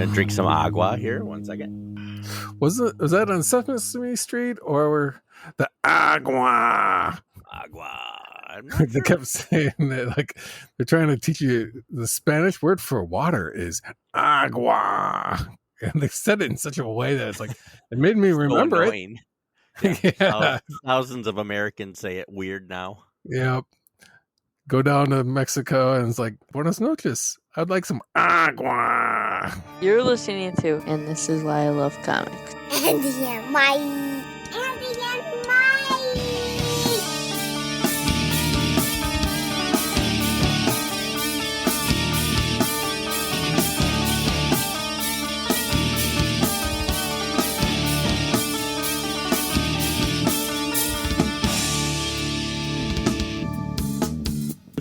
gonna drink some agua here. 1 second. Was that on Sesame Street or the agua? Agua. They kept saying that, like they're trying to teach you the Spanish word for water is agua, and they said it in such a way that it's like it made me remember it. Yeah. Thousands of Americans say it weird now. Yep. Go down to Mexico and it's like, Buenos noches. I'd like some agua. You're listening to And This Is Why I Love Comics. Andy and Mike. Andy and Mike.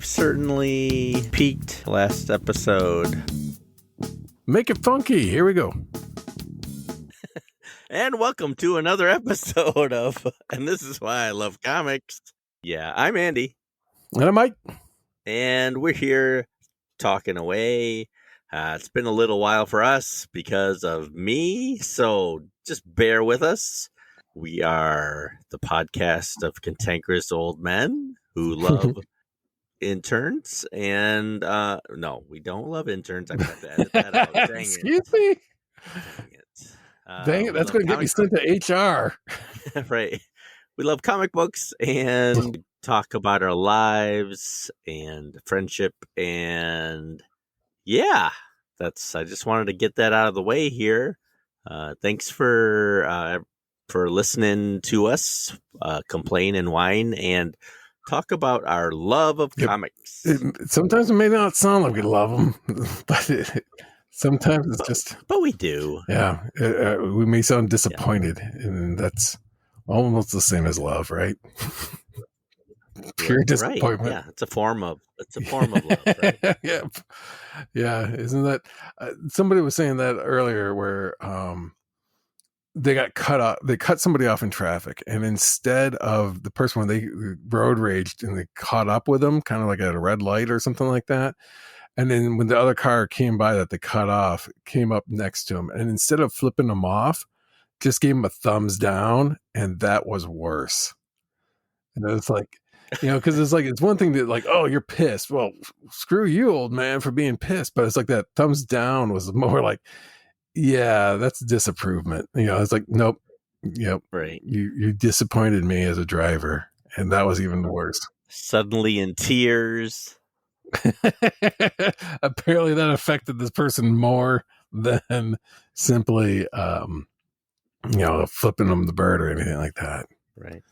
Certainly peaked last episode. Make it funky. Here we go. And welcome to another episode of And This Is Why I Love Comics. Yeah, I'm Andy. And I'm Mike. And we're here talking away. It's been a little while for us because of me, so just bear with us. We are the podcast of cantankerous old men who love interns, and no, we don't love interns. I'm gonna have to edit that out. Dang Excuse me. Dang it, that's going to get me sent to HR. Right. We love comic books and talk about our lives and friendship, and yeah, I just wanted to get that out of the way here. Thanks for listening to us complain and whine and talk about our love of comics. Sometimes it may not sound like we love them, but sometimes it's just... But we do. Yeah. We may sound disappointed, and that's almost the same as love, right? Pure disappointment. Right. Yeah, it's a form of love, right? Yeah. Yeah. Isn't that... somebody was saying that earlier where... they got cut off. They cut somebody off in traffic, and instead of the person when they road raged and they caught up with them, kind of like at a red light or something like that. And then when the other car came by that they cut off, came up next to him, and instead of flipping them off, just gave him a thumbs down, and that was worse. And it was like, because it's like it's one thing that like, oh, you're pissed. Well, screw you, old man, for being pissed. But it's like that thumbs down was more like, yeah, that's disapprovement. It's like, nope. Yep. Right. You disappointed me as a driver. And that was even worse. Suddenly in tears. Apparently that affected this person more than simply, flipping them the bird or anything like that. Right.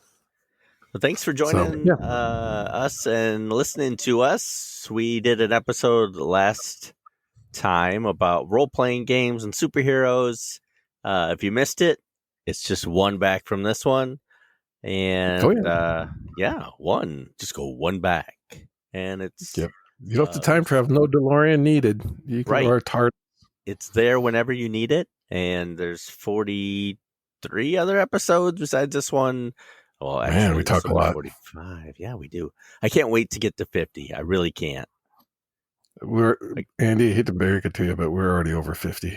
Well, thanks for joining us and listening to us. We did an episode last time about role-playing games and superheroes. If you missed it, it's just one back from this one, and just go one back, and it's you don't have to time travel. No DeLorean needed. You can or TARDIS. It's there whenever you need it, and there's 43 other episodes besides this one. Well, actually, man, we talk a lot. 45. Yeah, we do. I can't wait to get to 50. I really can't. Andy, I hate to break it to you, but we're already over 50.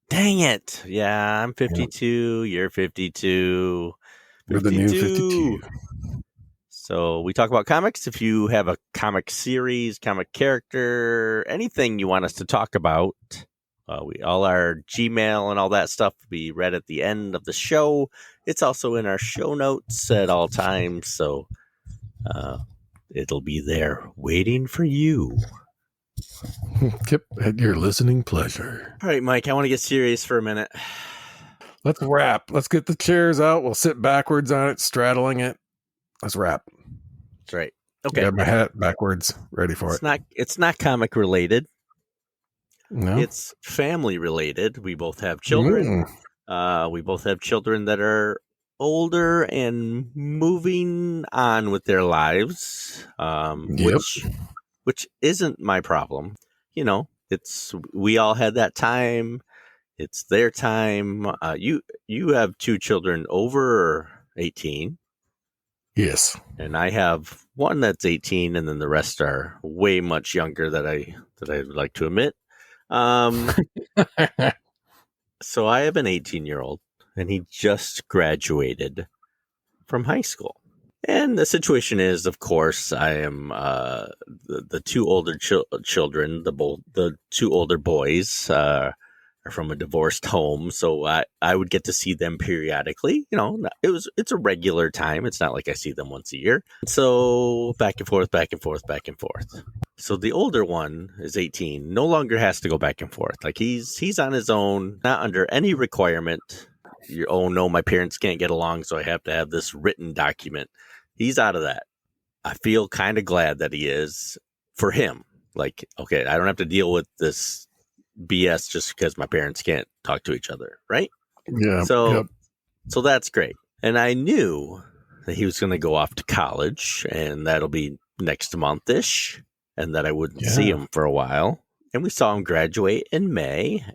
Dang it. Yeah, I'm 52. Yeah. You're 52. We're the new 52. So we talk about comics. If you have a comic series, comic character, anything you want us to talk about, all our Gmail and all that stuff will be read at the end of the show. It's also in our show notes at all times. So it'll be there waiting for you. Kip, at your listening pleasure. All right, Mike, I want to get serious for a minute. Let's wrap. Let's get the chairs out. We'll sit backwards on it, straddling it. Let's wrap. That's right. Okay. Got my hat backwards, ready for it. It's not comic related. No. It's family related. We both have children. We both have children that are older and moving on with their lives. Which isn't my problem. We all had that time. It's their time. You have two children over 18. Yes. And I have one that's 18, and then the rest are way much younger that I'd like to admit. So I have an 18-year-old, and he just graduated from high school. And the situation is, of course, I am the two older children, the two older boys are from a divorced home, so I would get to see them periodically. It's a regular time. It's not like I see them once a year. So back and forth, back and forth, back and forth. So the older one is 18, no longer has to go back and forth. Like he's on his own, not under any requirement. Oh no, my parents can't get along, so I have to have this written document. He's out of that. I feel kind of glad that he is for him. Like, okay, I don't have to deal with this BS just because my parents can't talk to each other, right? Yeah. So that's great. And I knew that he was going to go off to college, and that'll be next month-ish, and that I wouldn't see him for a while. And we saw him graduate in May.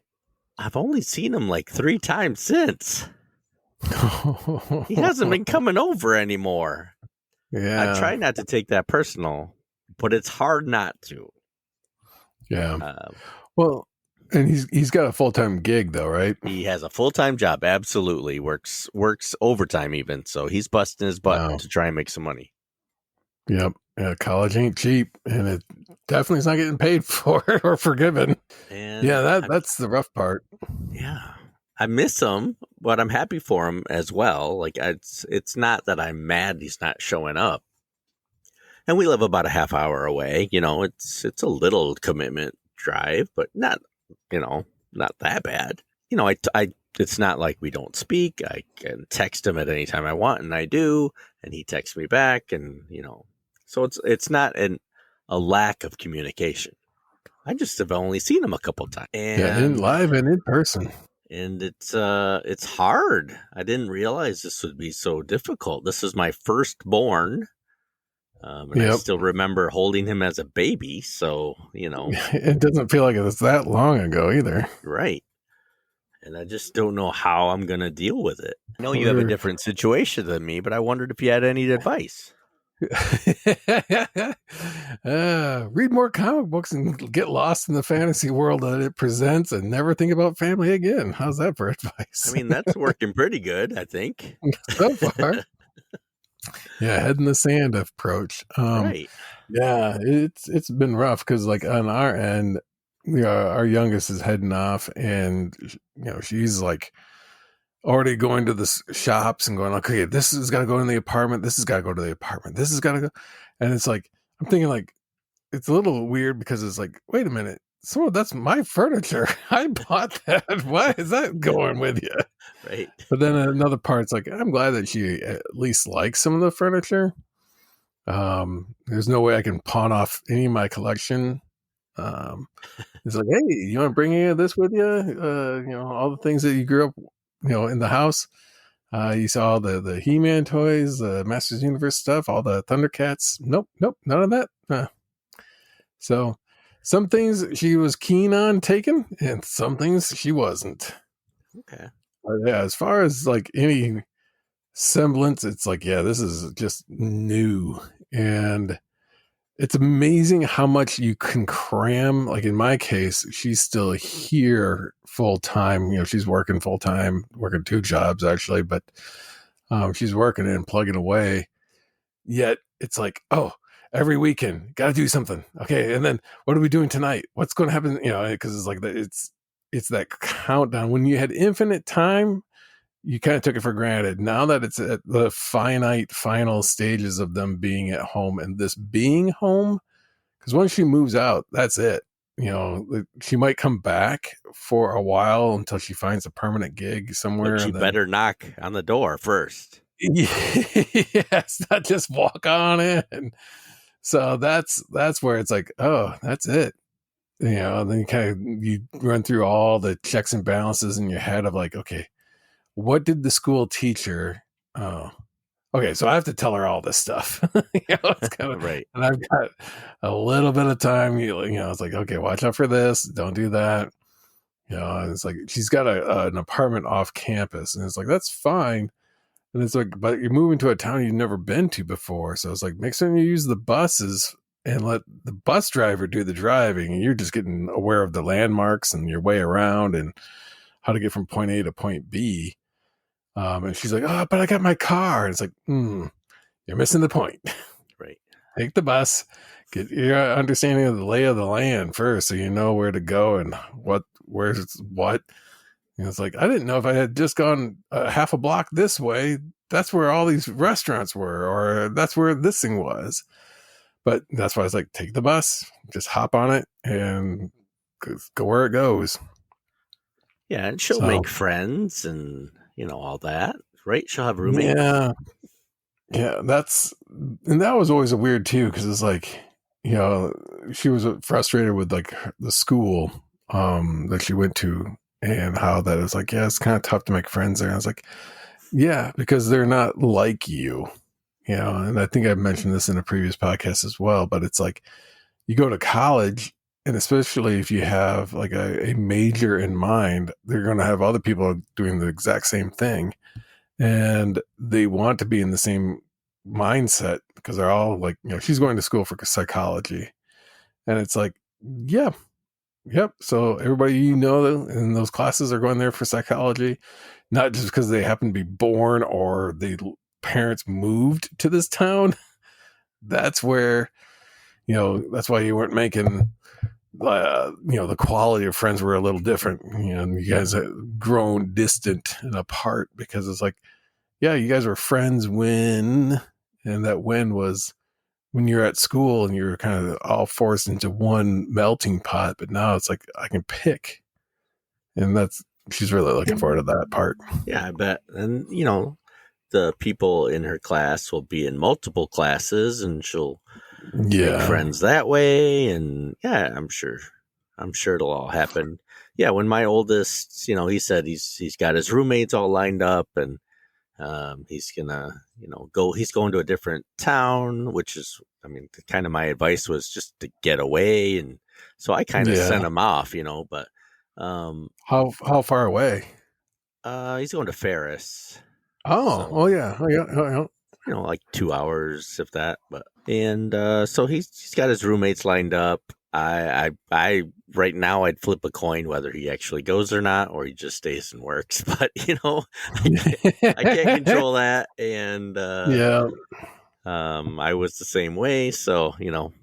I've only seen him like 3 times since. He hasn't been coming over anymore. Yeah. I try not to take that personal, but it's hard not to. Yeah. Well, and he's got a full-time gig though, right? He has a full-time job, absolutely. Works overtime even, so he's busting his butt to try and make some money. Yep. Yeah, college ain't cheap, and it definitely is not getting paid for it or forgiven. And that's the rough part. Yeah. I miss him, but I'm happy for him as well. Like it's not that I'm mad he's not showing up. And we live about a half hour away. It's a little commitment drive, but not that bad. It's not like we don't speak. I can text him at any time I want, and I do, and he texts me back, and so it's not a lack of communication. I just have only seen him a couple times, and in live and in person. And it's hard. I didn't realize this would be so difficult. This is my firstborn. And I still remember holding him as a baby. So, it doesn't feel like it was that long ago either. Right. And I just don't know how I'm going to deal with it. I know you have a different situation than me, but I wondered if you had any advice. Read more comic books and get lost in the fantasy world that it presents and never think about family again. How's that for advice? I mean, that's working pretty good, I think. So far. Yeah, head in the sand approach. Right. Yeah, it's been rough because like on our end, our youngest is heading off, and she's like already going to the shops and going, okay, this has got to go in the apartment. This has got to go to the apartment. This has got to go. And it's like, I'm thinking like, it's a little weird because it's like, wait a minute. That's my furniture. I bought that. Why is that going with you? Right. But then another part's like, I'm glad that she at least likes some of the furniture. There's no way I can pawn off any of my collection. It's like, hey, you want to bring any of this with you? All the things that you grew up in the house. You saw the He-Man toys, the Masters Universe stuff, all the Thundercats. Nope, none of that. So some things she was keen on taking, and some things she wasn't. Okay. But yeah, as far as like any semblance, it's like, yeah, this is just new. And it's amazing how much you can cram. Like in my case, she's still here full time. She's working full time, working 2 jobs actually, but she's working and plugging away. Yet it's like, oh, every weekend, got to do something. Okay, and then what are we doing tonight? What's going to happen? Because it's like it's that countdown. When you had infinite time, you kind of took it for granted. Now that it's at the finite final stages of them being at home and this being home, because once she moves out, that's it. She might come back for a while until she finds a permanent gig somewhere. But she better knock on the door first. Yes, not just walk on in. So that's where it's like, oh, that's it. Then you run through all the checks and balances in your head of like, okay, what did the school teacher? Oh, okay. So I have to tell her all this stuff. It's kind of right. And I've got a little bit of time. It's like, okay, watch out for this. Don't do that. And it's like she's got an apartment off campus, and it's like that's fine. And it's like, but you're moving to a town you've never been to before, so it's like make sure you use the buses and let the bus driver do the driving, and you're just getting aware of the landmarks and your way around and how to get from point A to point B. And she's like, "Oh, but I got my car." And it's like, you're missing the point. Right. Take the bus, get your understanding of the lay of the land first, so you know where to go and where's what. And it's like, I didn't know if I had just gone half a block this way, that's where all these restaurants were, or that's where this thing was. But that's why I was like, take the bus, just hop on it, and go where it goes. Yeah, and she'll make friends and all that, right? She'll have roommates. Yeah, that was always a weird too, because it's like, she was frustrated with like the school that she went to, and how that is like, yeah, it's kind of tough to make friends there. And I was like, yeah, because they're not like you, and I think I've mentioned this in a previous podcast as well, but it's like you go to college, and especially if you have like a major in mind, they're going to have other people doing the exact same thing. And they want to be in the same mindset because they're all like, she's going to school for psychology. And it's like, yep. So everybody in those classes are going there for psychology, not just because they happen to be born or the parents moved to this town. That's where, that's why you weren't making, the quality of friends were a little different. You guys have grown distant and apart because it's like, yeah, you guys were friends and that when was when you're at school and you're kind of all forced into one melting pot. But now it's like, I can pick. And she's really looking forward to that part. Yeah, I bet. And, the people in her class will be in multiple classes and she'll make friends that way. And yeah, I'm sure it'll all happen. Yeah. When my oldest, he said he's got his roommates all lined up and, he's gonna, he's going to a different town, which is, kind of my advice was just to get away. And so I kind of sent him off, but, how far away? He's going to Ferris. Yeah. Like 2 hours, if that, and so he's got his roommates lined up. I right now I'd flip a coin whether he actually goes or not, or he just stays and works. But I can't control that, and I was the same way. So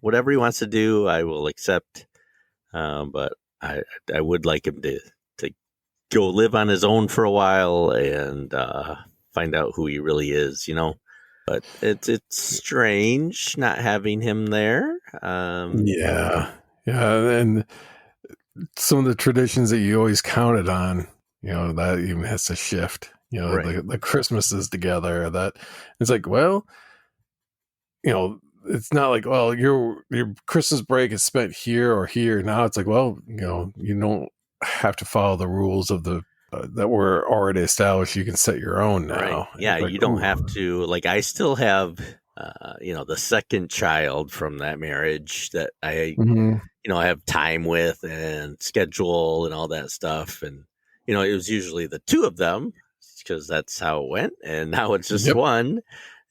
whatever he wants to do, I will accept. But I would like him to go live on his own for a while and find out who he really is. But it's strange not having him there. And some of the traditions that you always counted on, that even has to shift. Right. The Christmases together. That it's like, well, it's not like, well, your Christmas break is spent here or here. Now it's like, well, you don't have to follow the rules of the that were already established. You can set your own now. Right. Yeah, like, you don't have to. Like, I still have, the second child from that marriage that I, I have time with and schedule and all that stuff. And it was usually the two of them because that's how it went. And now it's just one.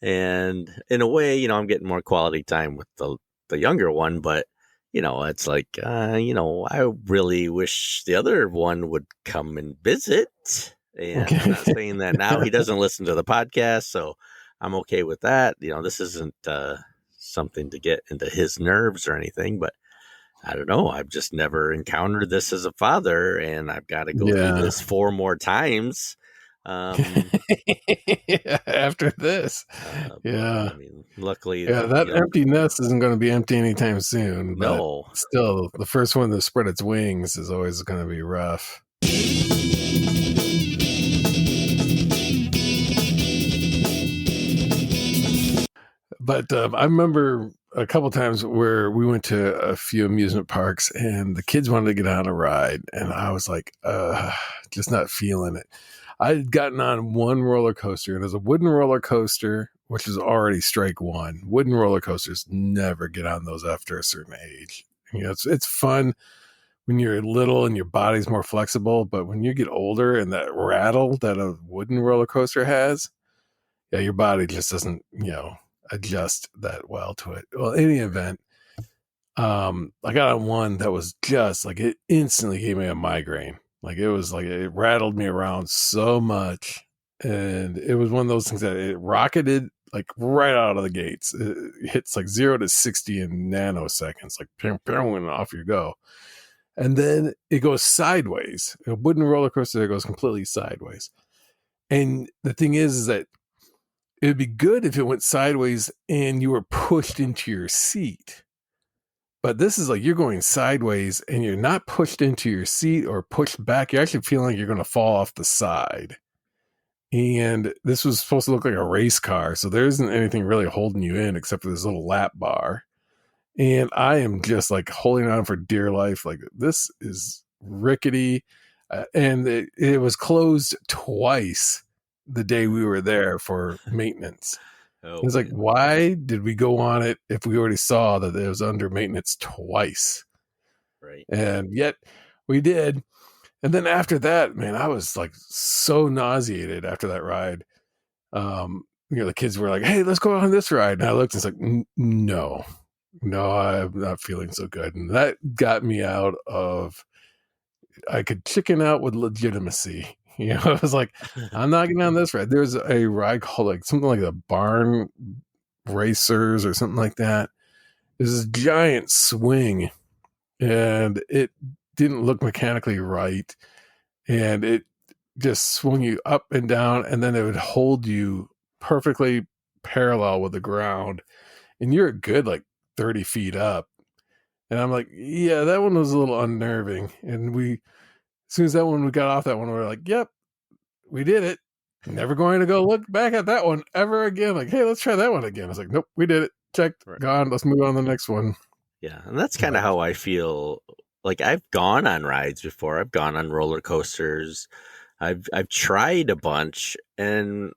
And in a way, I'm getting more quality time with the younger one, but it's like, I really wish the other one would come and visit. And I'm not saying that now. He doesn't listen to the podcast, so I'm okay with that. This isn't something to get into his nerves or anything, but I don't know. I've just never encountered this as a father, and I've got to go through this 4 more times. After this, luckily, that empty nest isn't going to be empty anytime soon. No, but still, the first one to spread its wings is always going to be rough. But I remember a couple times where we went to a few amusement parks and the kids wanted to get on a ride, and I was like, just not feeling it. I had gotten on one roller coaster, and it was a wooden roller coaster, which is already strike one. Wooden roller coasters, never get on those after a certain age. It's fun when you're little and your body's more flexible, but when you get older and that rattle that a wooden roller coaster has, your body just doesn't, adjust that well to it. Well, in any event, I got on one that was just like, it instantly gave me a migraine. Like it rattled me around so much. And it was one of those things that it rocketed like right out of the gates. It hits like 0 to 60 in nanoseconds, like pew, pew, and off you go. And then it goes sideways. A wooden roller coaster that goes completely sideways. And the thing is that it'd be good if it went sideways and you were pushed into your seat. But this is like you're going sideways and you're not pushed into your seat or pushed back. You're actually feeling like you're going to fall off the side. And this was supposed to look like a race car. So there isn't anything really holding you in except for this little lap bar. And I am just like holding on for dear life. Like, this is rickety. And it was closed twice the day we were there for maintenance. It's like, why did we go on it if we already saw that it was under maintenance twice? Right. And yet we did. And then after that, man, I was like so nauseated after that ride. The kids were like, hey, let's go on this ride. And I looked and it's like, no, I'm not feeling so good. And that got me out of, I could chicken out with legitimacy. I was like, I'm not getting on this ride. There's a ride called like something like the Barn Racers or something like that. There's this giant swing and it didn't look mechanically right. And it just swung you up and down and then it would hold you perfectly parallel with the ground. And you're a good like 30 feet up. And I'm like, yeah, that one was a little unnerving. And as soon as we got off that one, we were like, yep, we did it. Never going to go look back at that one ever again. Like, hey, let's try that one again. I was like, nope, we did it. Checked, right. Gone. Let's move on to the next one. Yeah, and that's kind of how I feel. Like, I've gone on rides before. I've gone on roller coasters. I've tried a bunch, and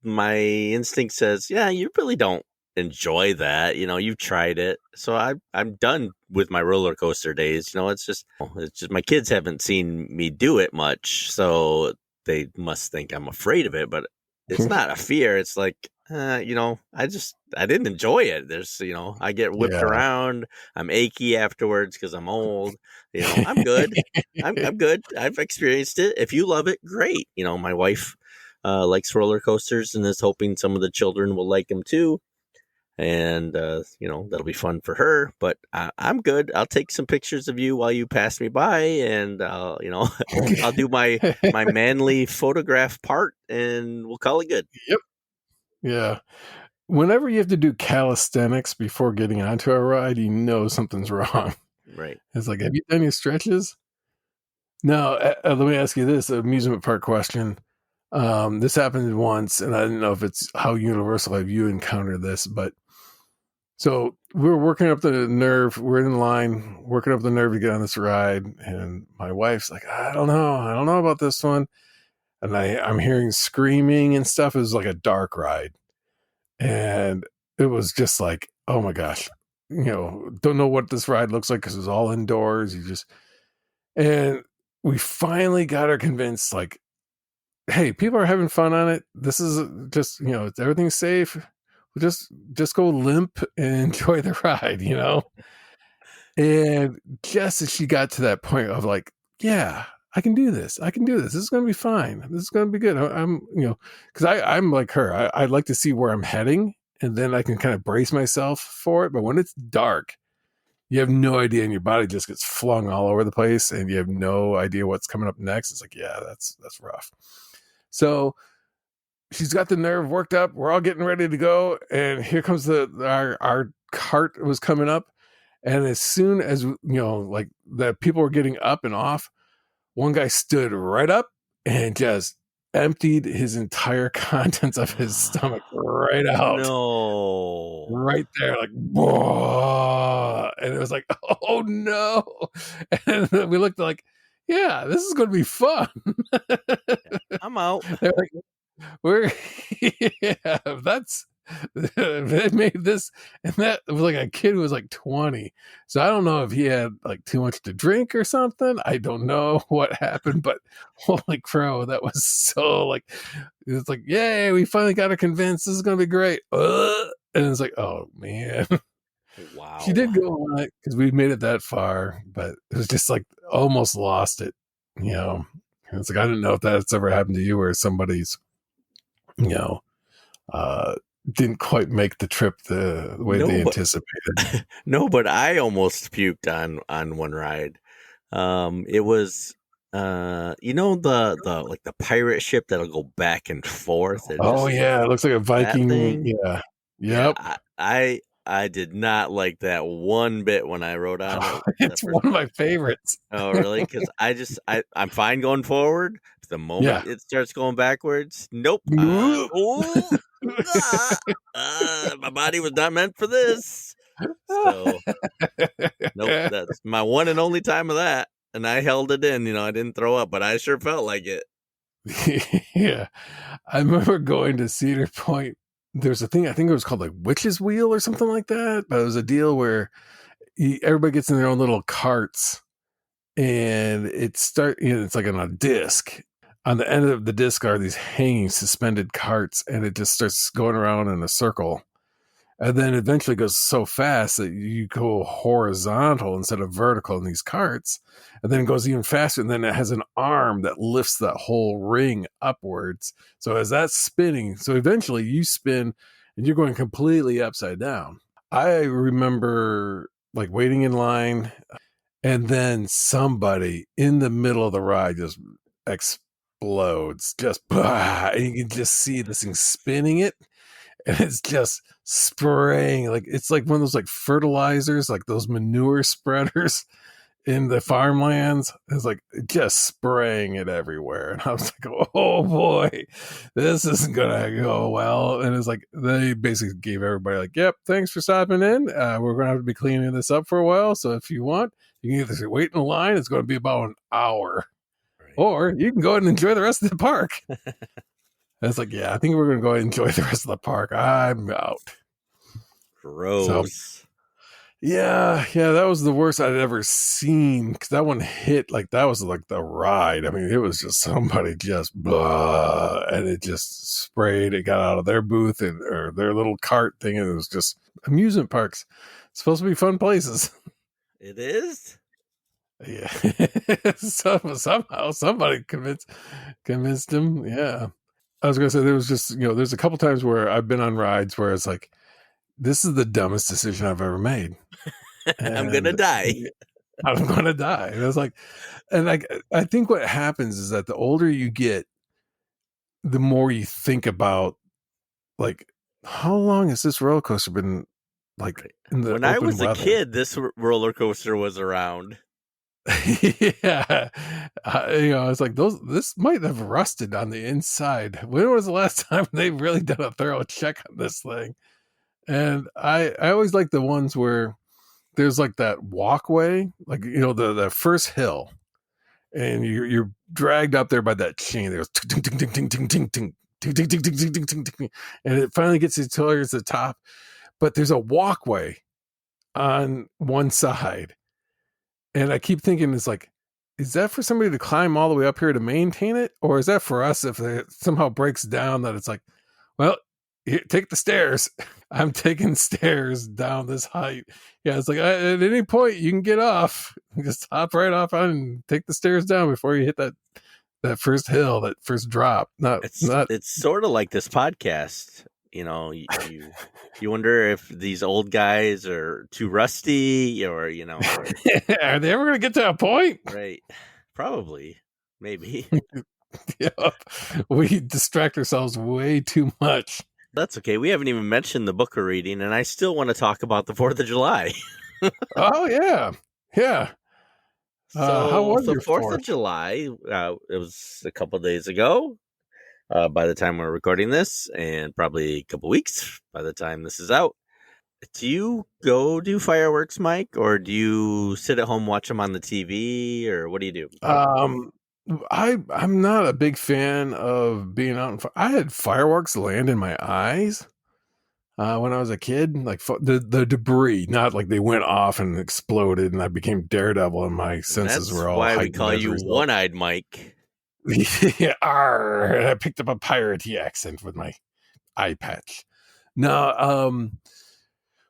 my instinct says, yeah, you really don't enjoy that. You've tried it. So I'm done with my roller coaster days. It's just my kids haven't seen me do it much, so they must think I'm afraid of it, but it's not a fear. It's like, I didn't enjoy it. There's, I get whipped around. I'm achy afterwards because I'm old. I'm good. I'm good. I've experienced it. If you love it, great. My wife likes roller coasters and is hoping some of the children will like them too. And, that'll be fun for her, but I'm good. I'll take some pictures of you while you pass me by and, I'll do my manly photograph part and we'll call it good. Yep. Yeah. Whenever you have to do calisthenics before getting onto a ride, something's wrong. Right. It's like, have you done your stretches? Now, let me ask you this amusement park question. This happened once, and I don't know if it's how universal have you encountered this, but so we're working up the nerve. We're in line, working up the nerve to get on this ride. And my wife's like, I don't know about this one. And I'm hearing screaming and stuff. It was like a dark ride. And it was just like, oh my gosh, don't know what this ride looks like because it was all indoors. And we finally got her convinced, like, hey, people are having fun on it. This is just, everything's safe. We'll just go limp and enjoy the ride, And just as she got to that point of like, yeah, I can do this. This is going to be fine. This is going to be good. I'm because I'm like her. I like to see where I'm heading and then I can kind of brace myself for it. But when it's dark, you have no idea and your body just gets flung all over the place and you have no idea what's coming up next. It's like, yeah, that's rough. So she's got the nerve worked up. We're all getting ready to go. And here comes our cart was coming up. And as soon as, like the people were getting up and off, one guy stood right up and just emptied his entire contents of his stomach right out. No. Right there, like, whoa. And it was like, oh no. And we looked like, yeah, this is going to be fun. I'm out. They're like, they made this, and that was like a kid who was like 20. So I don't know if he had like too much to drink or something. I don't know what happened, but holy crow, that was so like, it's like, yay, we finally got her convinced this is going to be great. And it's like, oh man. Wow. She did go on it because we made it that far, but it was just like almost lost it. You know, it's like, I didn't know if that's ever happened to you where somebody's, you know, didn't quite make the trip the way they anticipated. No, but I almost puked on one ride. It was the like the pirate ship that'll go back and forth. And Oh yeah, it looks like a that Viking. thing. Yeah. Yeah, Yep. I did not like that one bit when I rode on it. It's one of my favorites. Oh, really? Because I'm fine going forward. The moment it starts going backwards, nope. My body was not meant for this. So, nope. That's my one and only time of that, and I held it in. I didn't throw up, but I sure felt like it. Yeah, I remember going to Cedar Point. There's a thing, I think it was called like Witch's Wheel or something like that. But it was a deal where everybody gets in their own little carts, and it's like on a disc. On the end of the disc are these hanging suspended carts, and it just starts going around in a circle. And then eventually goes so fast that you go horizontal instead of vertical in these carts. And then it goes even faster. And then it has an arm that lifts that whole ring upwards. So as that's spinning, so eventually you spin and you're going completely upside down. I remember like waiting in line, and then somebody in the middle of the ride just explodes. Just, and you can just see this thing spinning it. And it's just spraying, like it's like one of those like fertilizers, like those manure spreaders in the farmlands. It's like just spraying it everywhere. And I was like, oh boy, this isn't gonna go well. And it's like they basically gave everybody like, yep, thanks for stopping in. We're gonna have to be cleaning this up for a while. So if you want, you can either wait in line, it's gonna be about an hour. Right. Or you can go ahead and enjoy the rest of the park. I was like, yeah, I think we're going to go ahead and enjoy the rest of the park. I'm out. Gross. So, yeah, that was the worst I'd ever seen, because that one hit, like, that was like the ride. I mean, it was just somebody just blah, and it just sprayed. It got out of their booth or their little cart thing, and it was just amusement parks. It's supposed to be fun places. It is? Yeah. Somehow somebody convinced him. Yeah. I was going to say, there was just, there's a couple times where I've been on rides where it's like, this is the dumbest decision I've ever made. I'm going to die. I'm going to die. And I was like, I think what happens is that the older you get, the more you think about, like, how long has this roller coaster been, like, in the When I was a kid, this roller coaster was around. Yeah, I was like, this might have rusted on the inside. When was the last time they really done a thorough check on this thing? And I always like the ones where there's like that walkway, like the first hill, and you're dragged up there by that chain. There's and it finally gets you towards the top, but there's a walkway on one side. And I keep thinking, it's like, is that for somebody to climb all the way up here to maintain it? Or is that for us if it somehow breaks down, that it's like, well, here, take the stairs. I'm taking stairs down this height. Yeah, it's like, at any point you can get off. Just hop right off on and take the stairs down before you hit that first hill, that first drop. It's sort of like this podcast. You wonder if these old guys are too rusty, or are they ever going to get to a point? Right. Probably. Maybe. Yeah. We distract ourselves way too much. That's okay. We haven't even mentioned the book we're reading, and I still want to talk about the 4th of July. Oh, yeah. Yeah. So how was the 4th of July? It was a couple days ago. By the time we're recording this, and probably a couple weeks by the time this is out. Do you go do fireworks, Mike, or do you sit at home, watch them on the TV, or what do you do? I'm not a big fan of being out. I had fireworks land in my eyes when I was a kid, like the debris, not like they went off and exploded, and I became Daredevil, and my senses were all. That's why we call you One-Eyed Mike. Yeah, I picked up a piratey accent with my eye patch. No,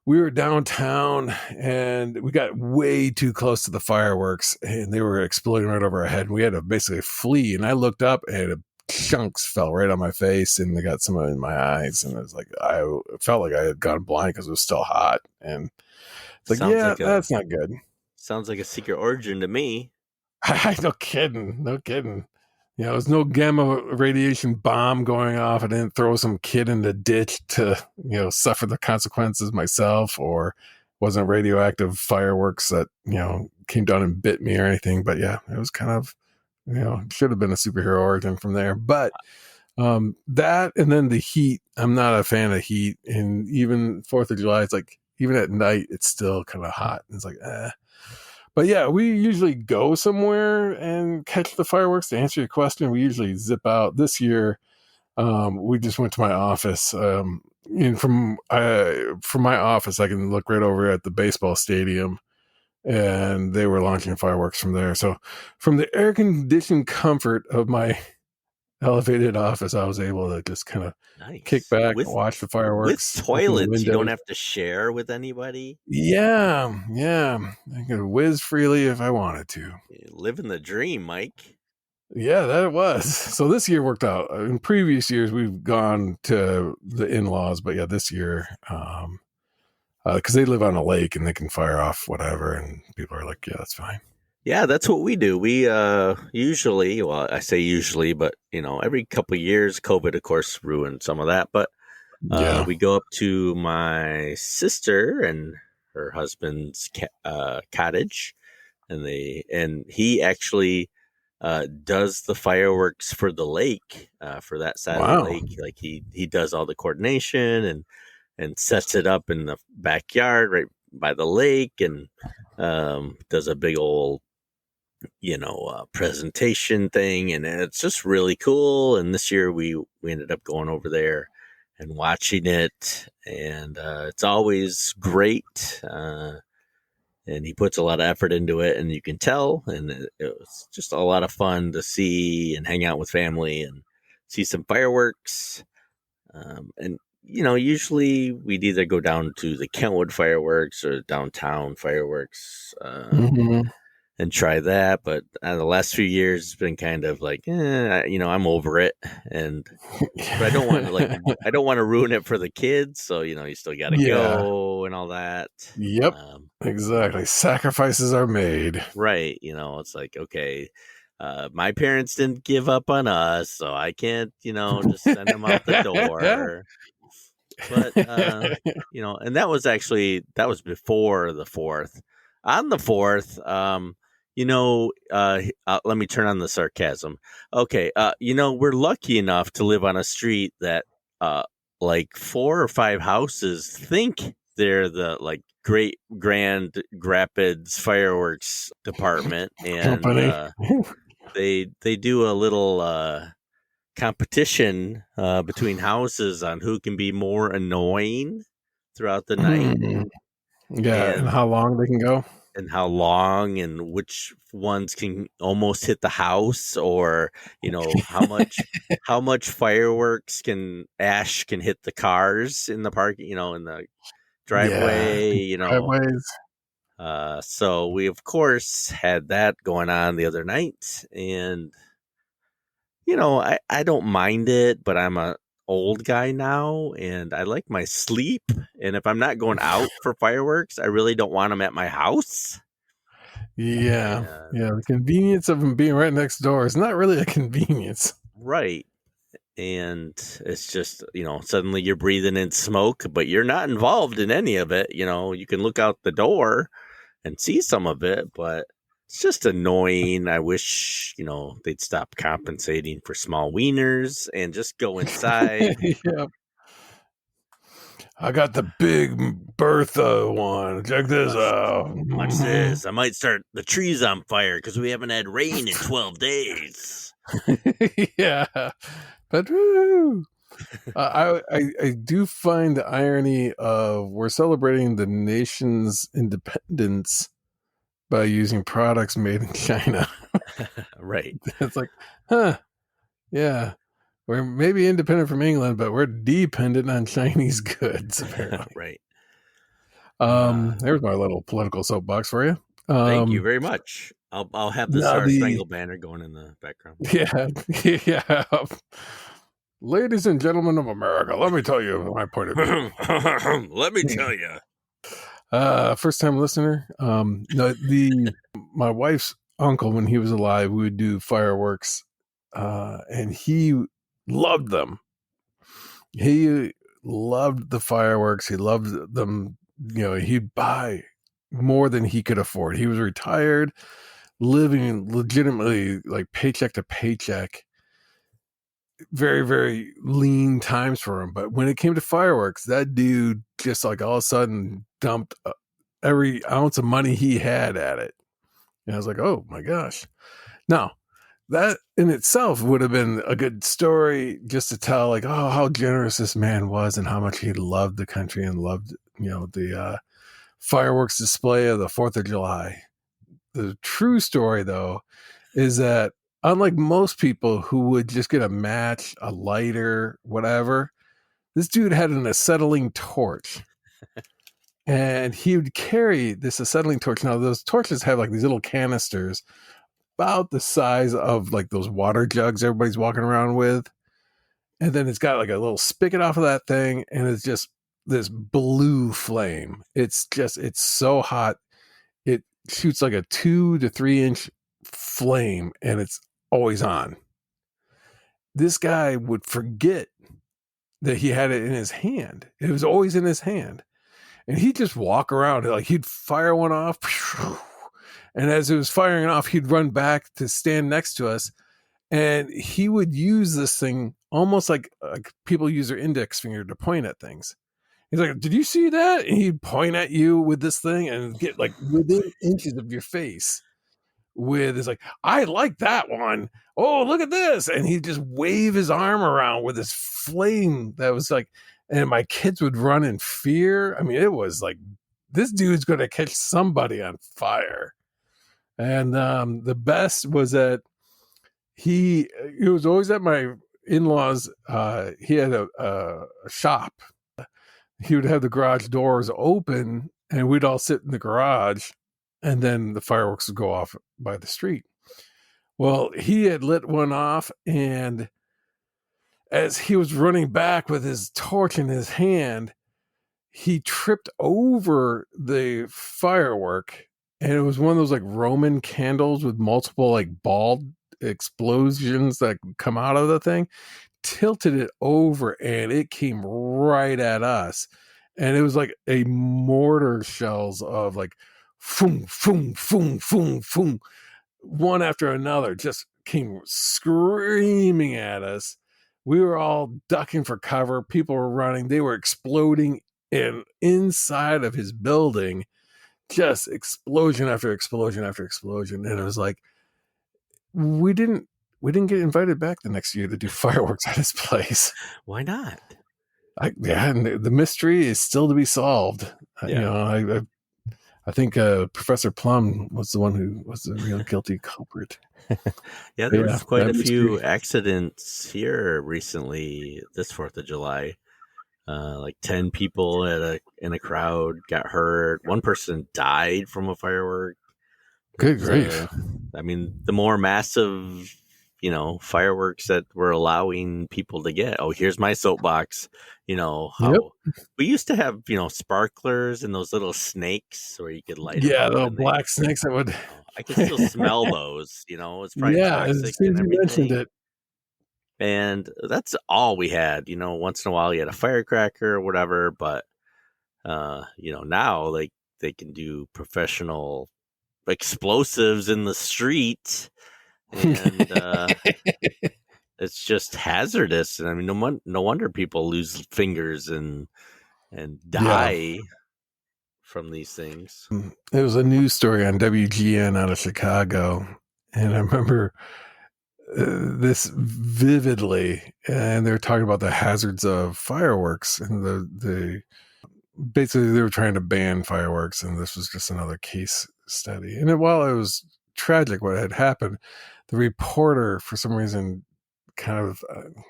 we were downtown and we got way too close to the fireworks and they were exploding right over our head. And we had to basically flee. And I looked up and chunks fell right on my face and they got some in my eyes. And it was like, I felt like I had gone blind because it was still hot. And it's like, that's not good. Sounds like a secret origin to me. No kidding. You know, there's no gamma radiation bomb going off. I didn't throw some kid in the ditch to, you know, suffer the consequences myself, or wasn't radioactive fireworks that, you know, came down and bit me or anything. But yeah, it was kind of, you know, should have been a superhero origin from there. But that, and then the heat, I'm not a fan of heat. And even 4th of July, it's like, even at night, it's still kind of hot. It's like, But yeah, we usually go somewhere and catch the fireworks. To answer your question, we usually zip out. This year, we just went to my office. And from my office, I can look right over at the baseball stadium, and they were launching fireworks from there. So from the air-conditioned comfort of my elevated office, I was able to just kind of kick back and watch the fireworks. With toilets, you don't have to share with anybody. Yeah. I could whiz freely if I wanted to. Living the dream, Mike. Yeah, that it was. So this year worked out. In previous years, we've gone to the in-laws, but yeah, this year, because they live on a lake and they can fire off whatever, and people are like, yeah, that's fine. Yeah, that's what we do. We usually, well, I say usually, but, you know, every couple of years, COVID, of course, ruined some of that. But we go up to my sister and her husband's cottage, and he actually does the fireworks for the lake, for that side of the lake. Like he does all the coordination and sets it up in the backyard right by the lake, and does a big old, you know, presentation thing, and it's just really cool. And this year we ended up going over there and watching it, and it's always great. And he puts a lot of effort into it, and you can tell. And it was just a lot of fun to see and hang out with family and see some fireworks. And you know, usually we'd either go down to the Kentwood fireworks or downtown fireworks. And try that, but the last few years it's been kind of like, you know, I'm over it, but I don't want to ruin it for the kids. So, you know, you still got to go and all that. Yep, exactly. Sacrifices are made, right? You know, it's like, okay, my parents didn't give up on us, so I can't, you know, just send them out the door. But you know, and that was before the 4th. On the 4th, you know, let me turn on the sarcasm. Okay, you know, we're lucky enough to live on a street that like 4 or 5 houses think they're the like Great Grand Rapids fireworks department, and they do a little competition between houses on who can be more annoying throughout the night. Yeah, and how long they can go. And how long, and which ones can almost hit the house, or, you know, how much fireworks ash can hit the cars in the park, you know, in the driveway, you know. Driveways. So we of course had that going on the other night, and you know, I don't mind it, but I'm a old guy now, and I like my sleep. And if I'm not going out for fireworks, I really don't want them at my house. Yeah. The convenience of them being right next door is not really a convenience, right? And it's just, you know, suddenly you're breathing in smoke, but you're not involved in any of it. You know, you can look out the door and see some of it, but it's just annoying. I wish, you know, they'd stop compensating for small wieners and just go inside. Yeah. I got the big Bertha one. Check this out. Watch this. I might start the trees on fire because we haven't had rain in 12 days. Yeah. But woo! I do find the irony of we're celebrating the nation's independence by using products made in China. Right. It's like, yeah. We're maybe independent from England, but we're dependent on Chinese goods, apparently. Right. There's my little political soapbox for you. Thank you very much. I'll have the Star Spangled Banner going in the background. Yeah. Ladies and gentlemen of America, let me tell you my point of view. Let me tell you. First time listener. My wife's uncle, when he was alive, we would do fireworks, and he loved them. He loved the fireworks. He loved them. He'd buy more than he could afford. He was retired, living legitimately like paycheck to paycheck. Very, very lean times for him. But when it came to fireworks, that dude just like all of a sudden dumped every ounce of money he had at it. And I was like, oh my gosh. Now, that in itself would have been a good story just to tell, like, oh, how generous this man was and how much he loved the country and loved, the fireworks display of the 4th of July. The true story, though, is that unlike most people who would just get a match, a lighter, whatever, this dude had an acetylene torch. And he would carry this acetylene torch. Now, those torches have like these little canisters about the size of like those water jugs everybody's walking around with. And then it's got like a little spigot off of that thing. And it's just this blue flame. It's so hot. It shoots like a 2 to 3 inch flame, and it's always on. This guy would forget that he had it in his hand. It was always in his hand. And he'd just walk around, like he'd fire one off. And as it was firing off, he'd run back to stand next to us. And he would use this thing almost like people use their index finger to point at things. He's like, did you see that? And he'd point at you with this thing and get like within inches of your face with, it's like, I like that one. Oh, look at this. And he'd just wave his arm around with this flame that was like, and my kids would run in fear. I mean, it was like, this dude's going to catch somebody on fire. And the best was that it was always at my in-laws. He had a shop. He would have the garage doors open and we'd all sit in the garage, and then the fireworks would go off by the street. Well, he had lit one off, and as he was running back with his torch in his hand, he tripped over the firework, and it was one of those like Roman candles with multiple like ball explosions that come out of the thing. Tilted it over, and it came right at us, and it was like a mortar shells of like foom foom foom foom foom, one after another, just came screaming at us. We were all ducking for cover. People were running. They were exploding inside of his building, just explosion after explosion after explosion. And it was like, we didn't get invited back the next year to do fireworks at his place. Why not? And the mystery is still to be solved. Yeah. I think Professor Plum was the one who was the real guilty culprit. Yeah, there was quite a few accidents here recently this 4th of July. Like 10 people in a crowd got hurt. One person died from a firework. Good grief. I mean, the more massive, fireworks that we're allowing people to get. Oh, here's my soapbox. How we used to have, sparklers and those little snakes where you could light them up. The black snakes that would. I can still smell those, it's probably toxic and everything. You mentioned it. And that's all we had, once in a while you had a firecracker or whatever, but, now they can do professional explosives in the street, and it's just hazardous. And I mean, no wonder people lose fingers and die from these things. It was a news story on WGN out of Chicago, and I remember this vividly, and they were talking about the hazards of fireworks, and the basically they were trying to ban fireworks, and this was just another case study. And while it was tragic what had happened, the reporter for some reason kind of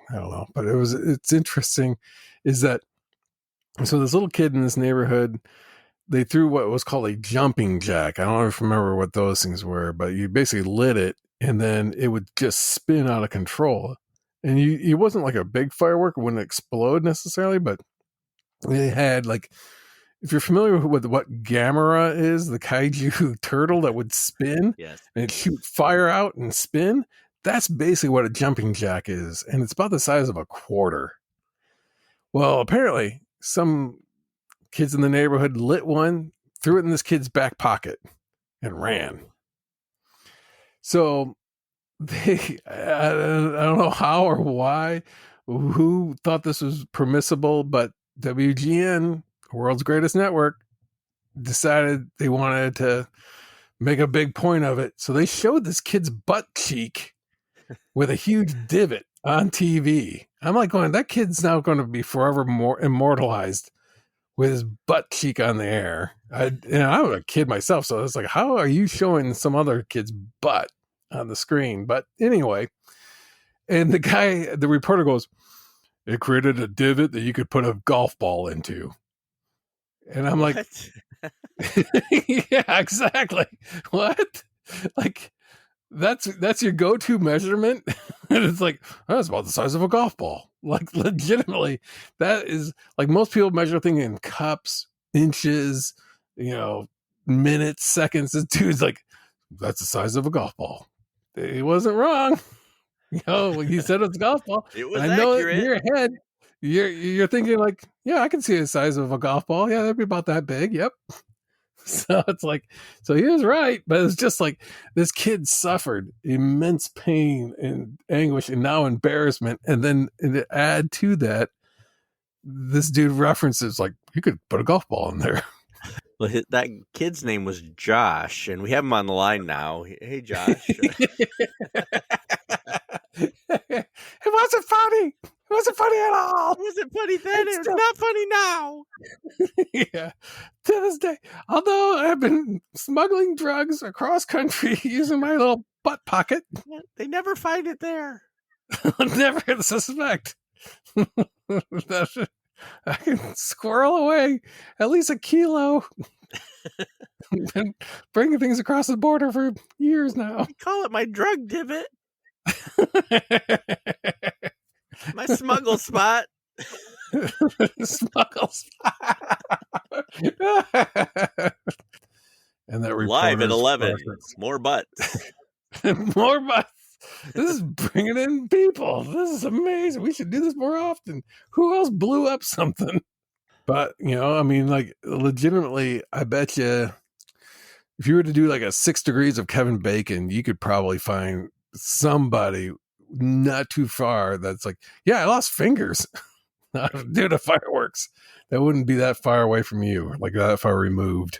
I don't know, but it's interesting is that so this little kid in this neighborhood they threw what was called a jumping jack. I don't remember what those things were, but you basically lit it and then it would just spin out of control. And it wasn't like a big firework, it wouldn't explode necessarily, but it had like, if you're familiar with what Gamera is, the kaiju turtle that would spin Yes. and shoot fire out and spin, that's basically what a jumping jack is. And it's about the size of a quarter. Well, apparently some kids in the neighborhood lit one, threw it in this kid's back pocket and ran. So I don't know how or why, who thought this was permissible, but WGN, world's greatest network, decided they wanted to make a big point of it. So they showed this kid's butt cheek with a huge divot on TV. I'm like going, that kid's now going to be forever more immortalized with his butt cheek on the air. I'm a kid myself, so it's like, how are you showing some other kid's butt on the screen? But anyway, and the reporter goes, it created a divot that you could put a golf ball into. And I'm like, yeah, exactly. What? Like, that's your go-to measurement? And it's like, that's about the size of a golf ball. Like, legitimately, that is like, most people measure things in cups, inches, minutes, seconds. This dude's like, that's the size of a golf ball. He wasn't wrong. When he said it's a golf ball. It was I know accurate. in your head, you're thinking like, yeah, I can see the size of a golf ball. Yeah, that'd be about that big. Yep. So it's like, so he was right, but it's just like, this kid suffered immense pain and anguish and now embarrassment. And then to add to that, this dude references like, you could put a golf ball in there. Well, that kid's name was Josh, and we have him on the line now. Hey, Josh. It wasn't funny. It wasn't funny at all. It wasn't funny then. It's not funny now. Yeah. To this day, although I've been smuggling drugs across country using my little butt pocket, they never find it there. Never suspect. I can squirrel away at least a kilo. Been bringing things across the border for years now. I call it my drug divot. My smuggle spot. Smuggle spot. And that live at 11. More butts. More butts. This is bringing in people. This is amazing. We should do this more often. Who else blew up something? But, like, legitimately, I bet you if you were to do like a 6 degrees of Kevin Bacon, you could probably find somebody not too far that's like, yeah, I lost fingers due to fireworks. That wouldn't be that far away from you, like that far removed.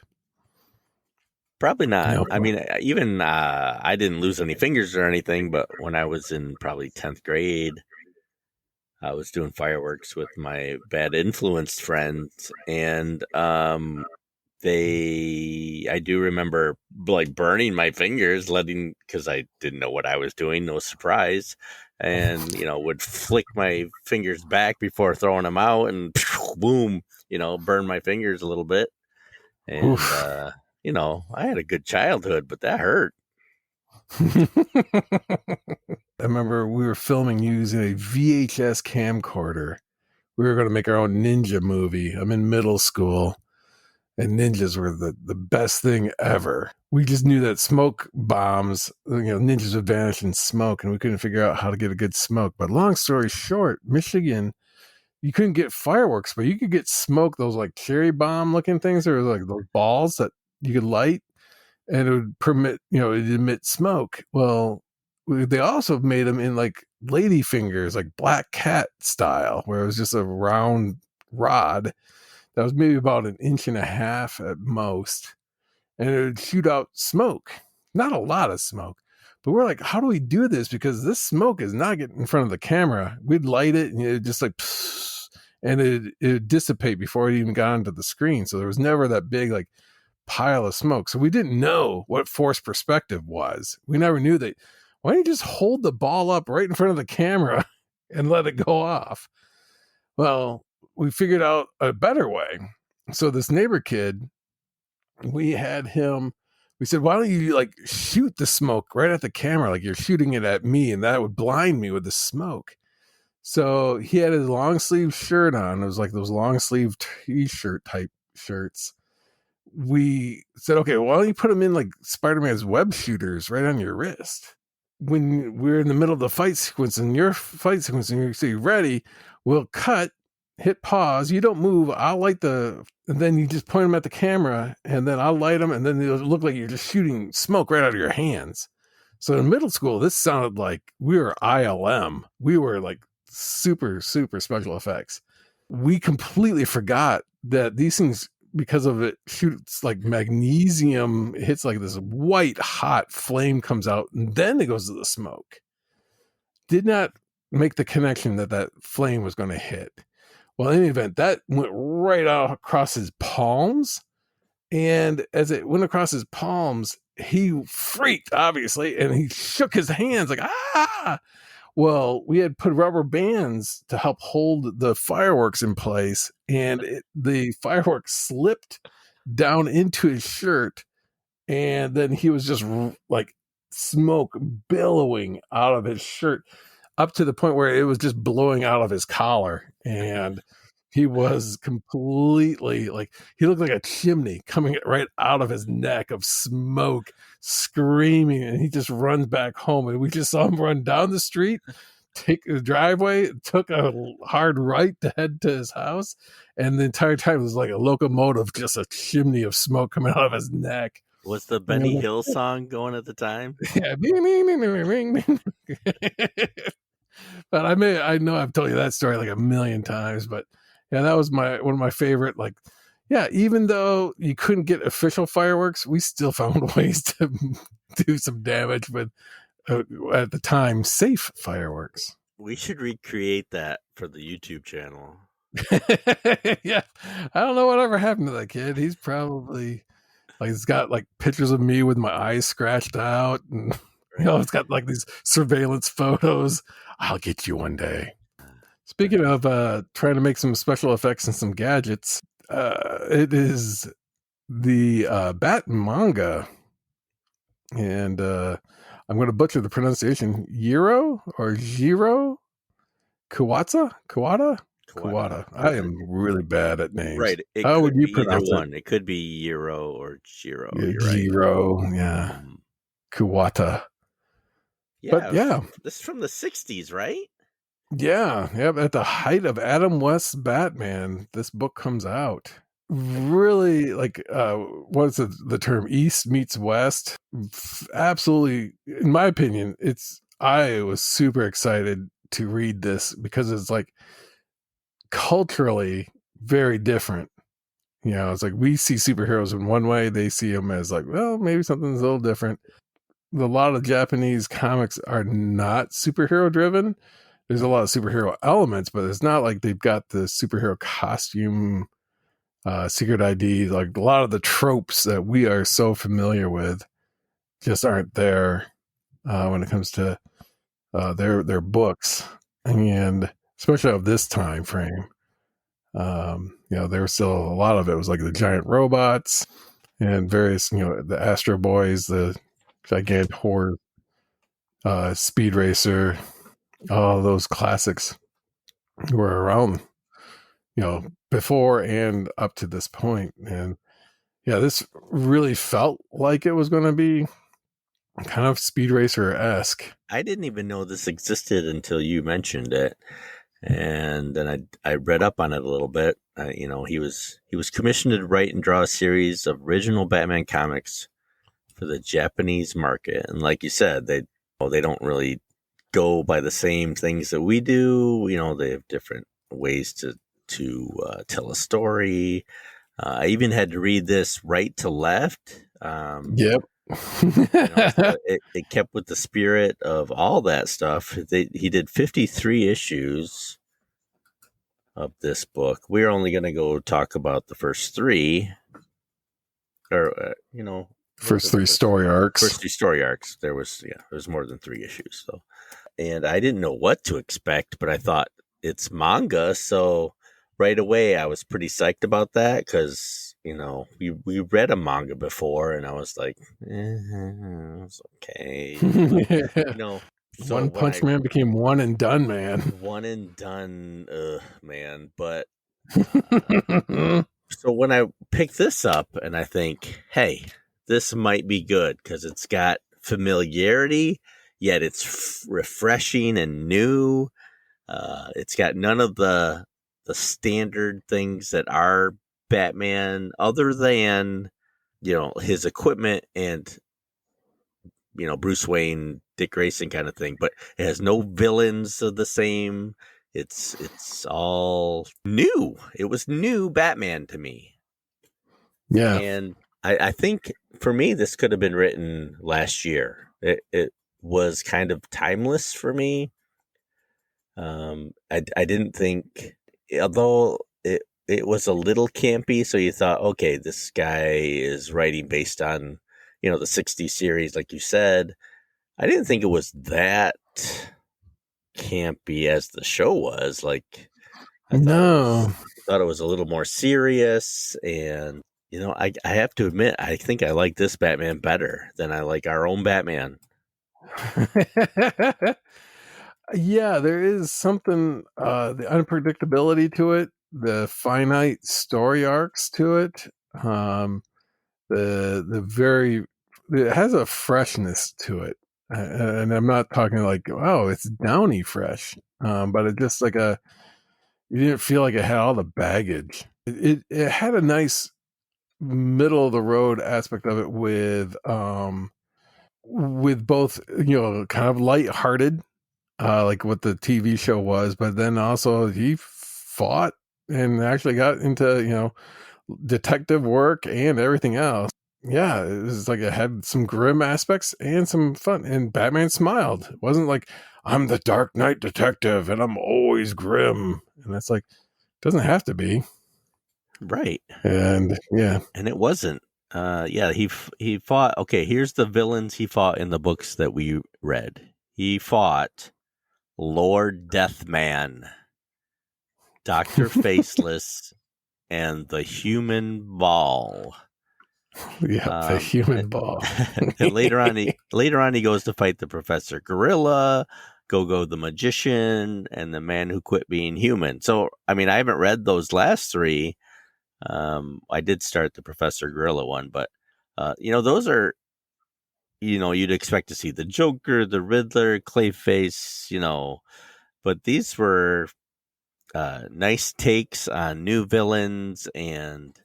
Probably not. No. I mean, even I didn't lose any fingers or anything, but when I was in probably 10th grade, I was doing fireworks with my bad influenced friends, and I do remember like burning my fingers, because I didn't know what I was doing, no surprise, and would flick my fingers back before throwing them out, and boom, burn my fingers a little bit, and I had a good childhood, but that hurt. I remember we were filming using a VHS camcorder. We were going to make our own ninja movie. I'm in middle school, and ninjas were the best thing ever. We just knew that smoke bombs, ninjas would vanish in smoke, and we couldn't figure out how to get a good smoke. But long story short, Michigan, you couldn't get fireworks, but you could get smoke, those like cherry bomb looking things, or like those balls that you could light, and it would it'd emit smoke. Well, they also made them in like lady fingers, like black cat style, where it was just a round rod that was maybe about 1.5 inches at most, and it would shoot out smoke. Not a lot of smoke, but we're like, how do we do this? Because this smoke is not getting in front of the camera. We'd light it, and it just like, and it would dissipate before it even got onto the screen. So there was never that big like pile of smoke. So we didn't know what forced perspective was. We never knew that. Why don't you just hold the ball up right in front of the camera and let it go off? Well, we figured out a better way. So this neighbor kid we had him. We said, why don't you like shoot the smoke right at the camera, like you're shooting it at me, and that would blind me with the smoke. So he had his long sleeve shirt on. It was like those long sleeve t-shirt type shirts. We said, okay, why don't you put him in like Spider-Man's web shooters right on your wrist? When we're in the middle of the fight sequence and your fight sequence and you say ready, we'll cut, hit pause. You don't move. I'll light and then you just point them at the camera and then I'll light them and then it'll look like you're just shooting smoke right out of your hands. So in middle school, this sounded like we were ILM. We were like super, super special effects. We completely forgot that these things, because of it shoots like magnesium, it hits like this white hot flame comes out and then it goes to the smoke. Did not make the connection that flame was going to hit. Well, in any event, that went right out across his palms. And as it went across his palms, he freaked, obviously, and he shook his hands like, ah! Well, we had put rubber bands to help hold the fireworks in place, and the fireworks slipped down into his shirt, and then he was just like smoke billowing out of his shirt up to the point where it was just blowing out of his collar, and he was completely like, he looked like a chimney coming right out of his neck of smoke, screaming, and he just runs back home. And we just saw him run down the street, take the driveway, took a hard right to head to his house. And the entire time it was like a locomotive, just a chimney of smoke coming out of his neck. Was the Benny Hill song going at the time? Yeah. But I know I've told you that story like a million times, but yeah, that was one of my favorite. Like, yeah, even though you couldn't get official fireworks, we still found ways to do some damage with, at the time, safe fireworks. We should recreate that for the YouTube channel. Yeah, I don't know whatever happened to that kid. He's probably like, he's got like pictures of me with my eyes scratched out, and it's got like these surveillance photos. I'll get you one day. Speaking of trying to make some special effects and some gadgets, it is the Batmanga, and I'm going to butcher the pronunciation. Jiro Kawata. I am really bad at names. Right. How would you pronounce it? It could be Jiro or Jiro. Yeah, Jiro, right. Yeah. Kawata. Yeah, but yeah, this is from the 60s, right? Yeah. At the height of Adam West's Batman, this book comes out. Really, like, what's the term? East meets West. Absolutely, in my opinion, I was super excited to read this because it's like culturally very different. It's like we see superheroes in one way, they see them as like, well, maybe something's a little different. A lot of Japanese comics are not superhero driven. There's a lot of superhero elements, but it's not like they've got the superhero costume, secret ID. Like a lot of the tropes that we are so familiar with just aren't there when it comes to their books, and especially of this time frame. There was still a lot of it was like the giant robots and various, the Astro Boys, the Gigantor, Speed Racer, all those classics were around, before and up to this point. And yeah, this really felt like it was going to be kind of Speed Racer-esque. I didn't even know this existed until you mentioned it. And then I read up on it a little bit. He was commissioned to write and draw a series of original Batman comics for the Japanese market. And like you said, they don't really go by the same things that we do. They have different ways to tell a story. I even had to read this right to left. Yep. So it kept with the spirit of all that stuff. He did 53 issues of this book. We're only going to go talk about the first three, or first three story arcs. First three story arcs. There was more than 3 issues. So, and I didn't know what to expect, but I thought it's manga, so right away I was pretty psyched about that because we read a manga before, and I was like, it's okay. But, so One when Punch Man became one and done, man. one and done, man. But so when I pick this up and I think, hey, this might be good because it's got familiarity, yet it's refreshing and new. It's got none of the standard things that are Batman, other than his equipment and Bruce Wayne, Dick Grayson kind of thing. But it has no villains of the same. It's all new. It was new Batman to me. Yeah. And I think for me, this could have been written last year. It was kind of timeless for me. I didn't think, although it was a little campy, so you thought, okay, this guy is writing based on, the 60s series, like you said. I didn't think it was that campy as the show was. Like, I thought it was a little more serious, and I have to admit, I think I like this Batman better than I like our own Batman. Yeah, there is something, the unpredictability to it, the finite story arcs to it, it has a freshness to it. And I'm not talking like, oh, it's downy fresh, but it just you didn't feel like it had all the baggage. It had a nice middle of the road aspect of it with both, kind of lighthearted, like what the TV show was, but then also he fought and actually got into, detective work and everything else. Yeah, it was like it had some grim aspects and some fun, and Batman smiled. It wasn't like, I'm the Dark Knight detective and I'm always grim. And that's like, doesn't have to be. Right. And yeah. And it wasn't. He fought. Okay, here's the villains he fought in the books that we read. He fought Lord Deathman, Dr. Faceless, and the Human Ball. Yeah, the Human Ball. And later on, he goes to fight the Professor Gorilla, Go-Go the Magician, and the Man Who Quit Being Human. So, I mean, I haven't read those last three. I did start the Professor Gorilla one, but those are, you'd expect to see the Joker, the Riddler, Clayface, but these were nice takes on new villains, and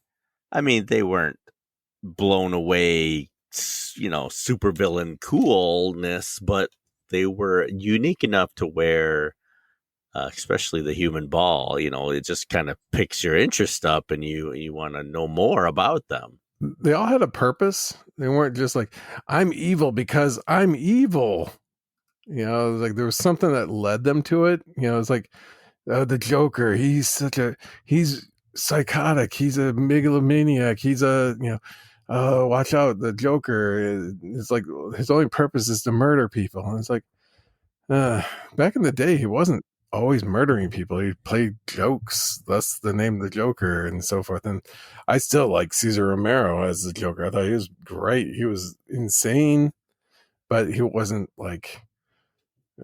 I mean, they weren't blown away, super villain coolness, but they were unique enough to where, especially the Human Ball, it just kind of picks your interest up, and you want to know more about them. They all had a purpose. They weren't just like, I'm evil because I'm evil. It was like there was something that led them to it. It's like, the Joker, he's psychotic. He's a megalomaniac. He's watch out, the Joker. It's like his only purpose is to murder people. And it's like, back in the day, he wasn't always murdering people. He played jokes. That's the name of the Joker and so forth. And I still like Cesar Romero as the Joker. I thought he was great. He was insane, but he wasn't like,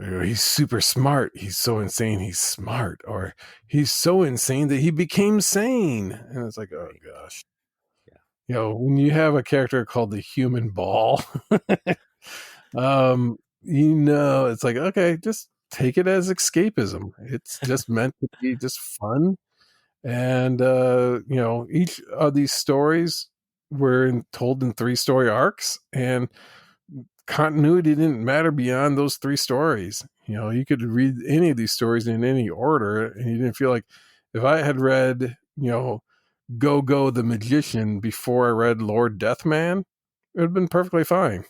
he's super smart. He's so insane. He's smart. Or he's so insane that he became sane. And it's like, oh gosh. Yeah. When you have a character called the Human Ball, it's like, okay, just take it as escapism. It's just meant to be just fun. And, each of these stories were told in 3-story arcs, and continuity didn't matter beyond those 3 stories. You could read any of these stories in any order, and you didn't feel like, if I had read, Go-Go the Magician before I read Lord Deathman, it would have been perfectly fine.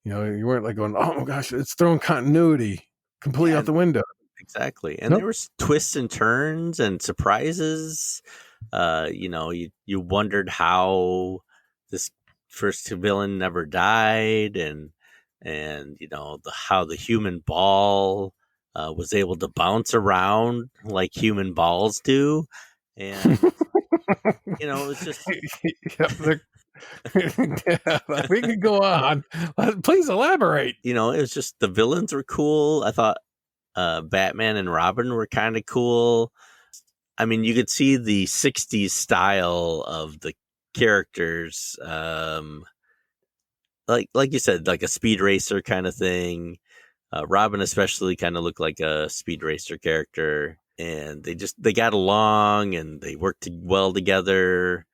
You weren't like going, oh my gosh, it's throwing continuity completely out the window. Exactly. And there was twists and turns and surprises. You wondered how this first villain never died, and how the Human Ball was able to bounce around like human balls do. And You know, it was just Yep, yeah, we can go on. Please elaborate. you know, it was just the villains were cool. I thought Batman and Robin were kind of cool. I mean, you could see the '60s style of the characters, like you said, like a speed racer kind of thing. Robin especially kind of looked like a speed racer character, and they got along and they worked well together.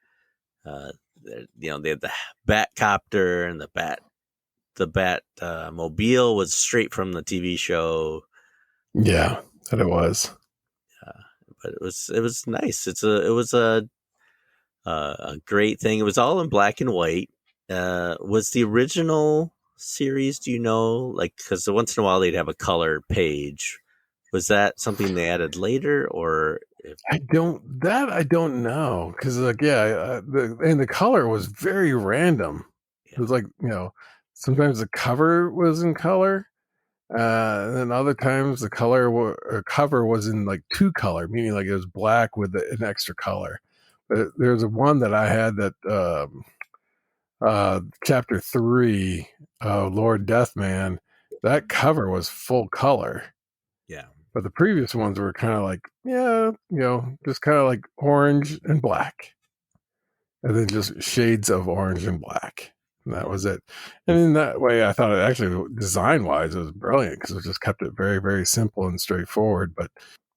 You know, they had the Batcopter and the Bat mobile was straight from the TV show. Yeah, that it was. But it was nice. It was a great thing. It was all in black and white. Was the original series? Do you know? Like, because once in a while they'd have a color page. Was that something they added later, or? I don't know, because like the color was very random. It was like, sometimes the cover was in color, and then other times the cover was in like two color, meaning like it was black with an extra color. But there's one that I had that chapter 3, Lord Deathman, that cover was full color. Yeah. But the previous ones were kind of like, just kind of like orange and black. And then just shades of orange and black. And that was it. And in that way, I thought it actually, design-wise, it was brilliant because it just kept it very, very simple and straightforward. But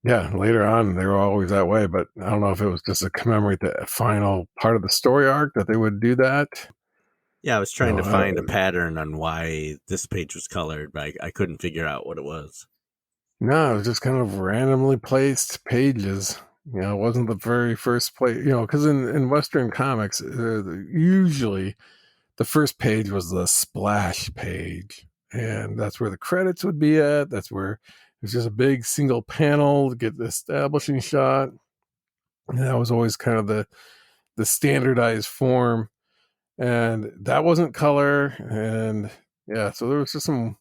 yeah, later on, they were always that way. But I don't know if it was just to commemorate the final part of the story arc that they would do that. Yeah, I was trying to find a pattern on why this page was colored, but I couldn't figure out what it was. No, it was just kind of randomly placed pages. It wasn't the very first place, because in Western comics, usually the first page was the splash page. And that's where the credits would be at. That's where it's just a big single panel to get the establishing shot. And that was always kind of the standardized form. And that wasn't color. And yeah, so there was just no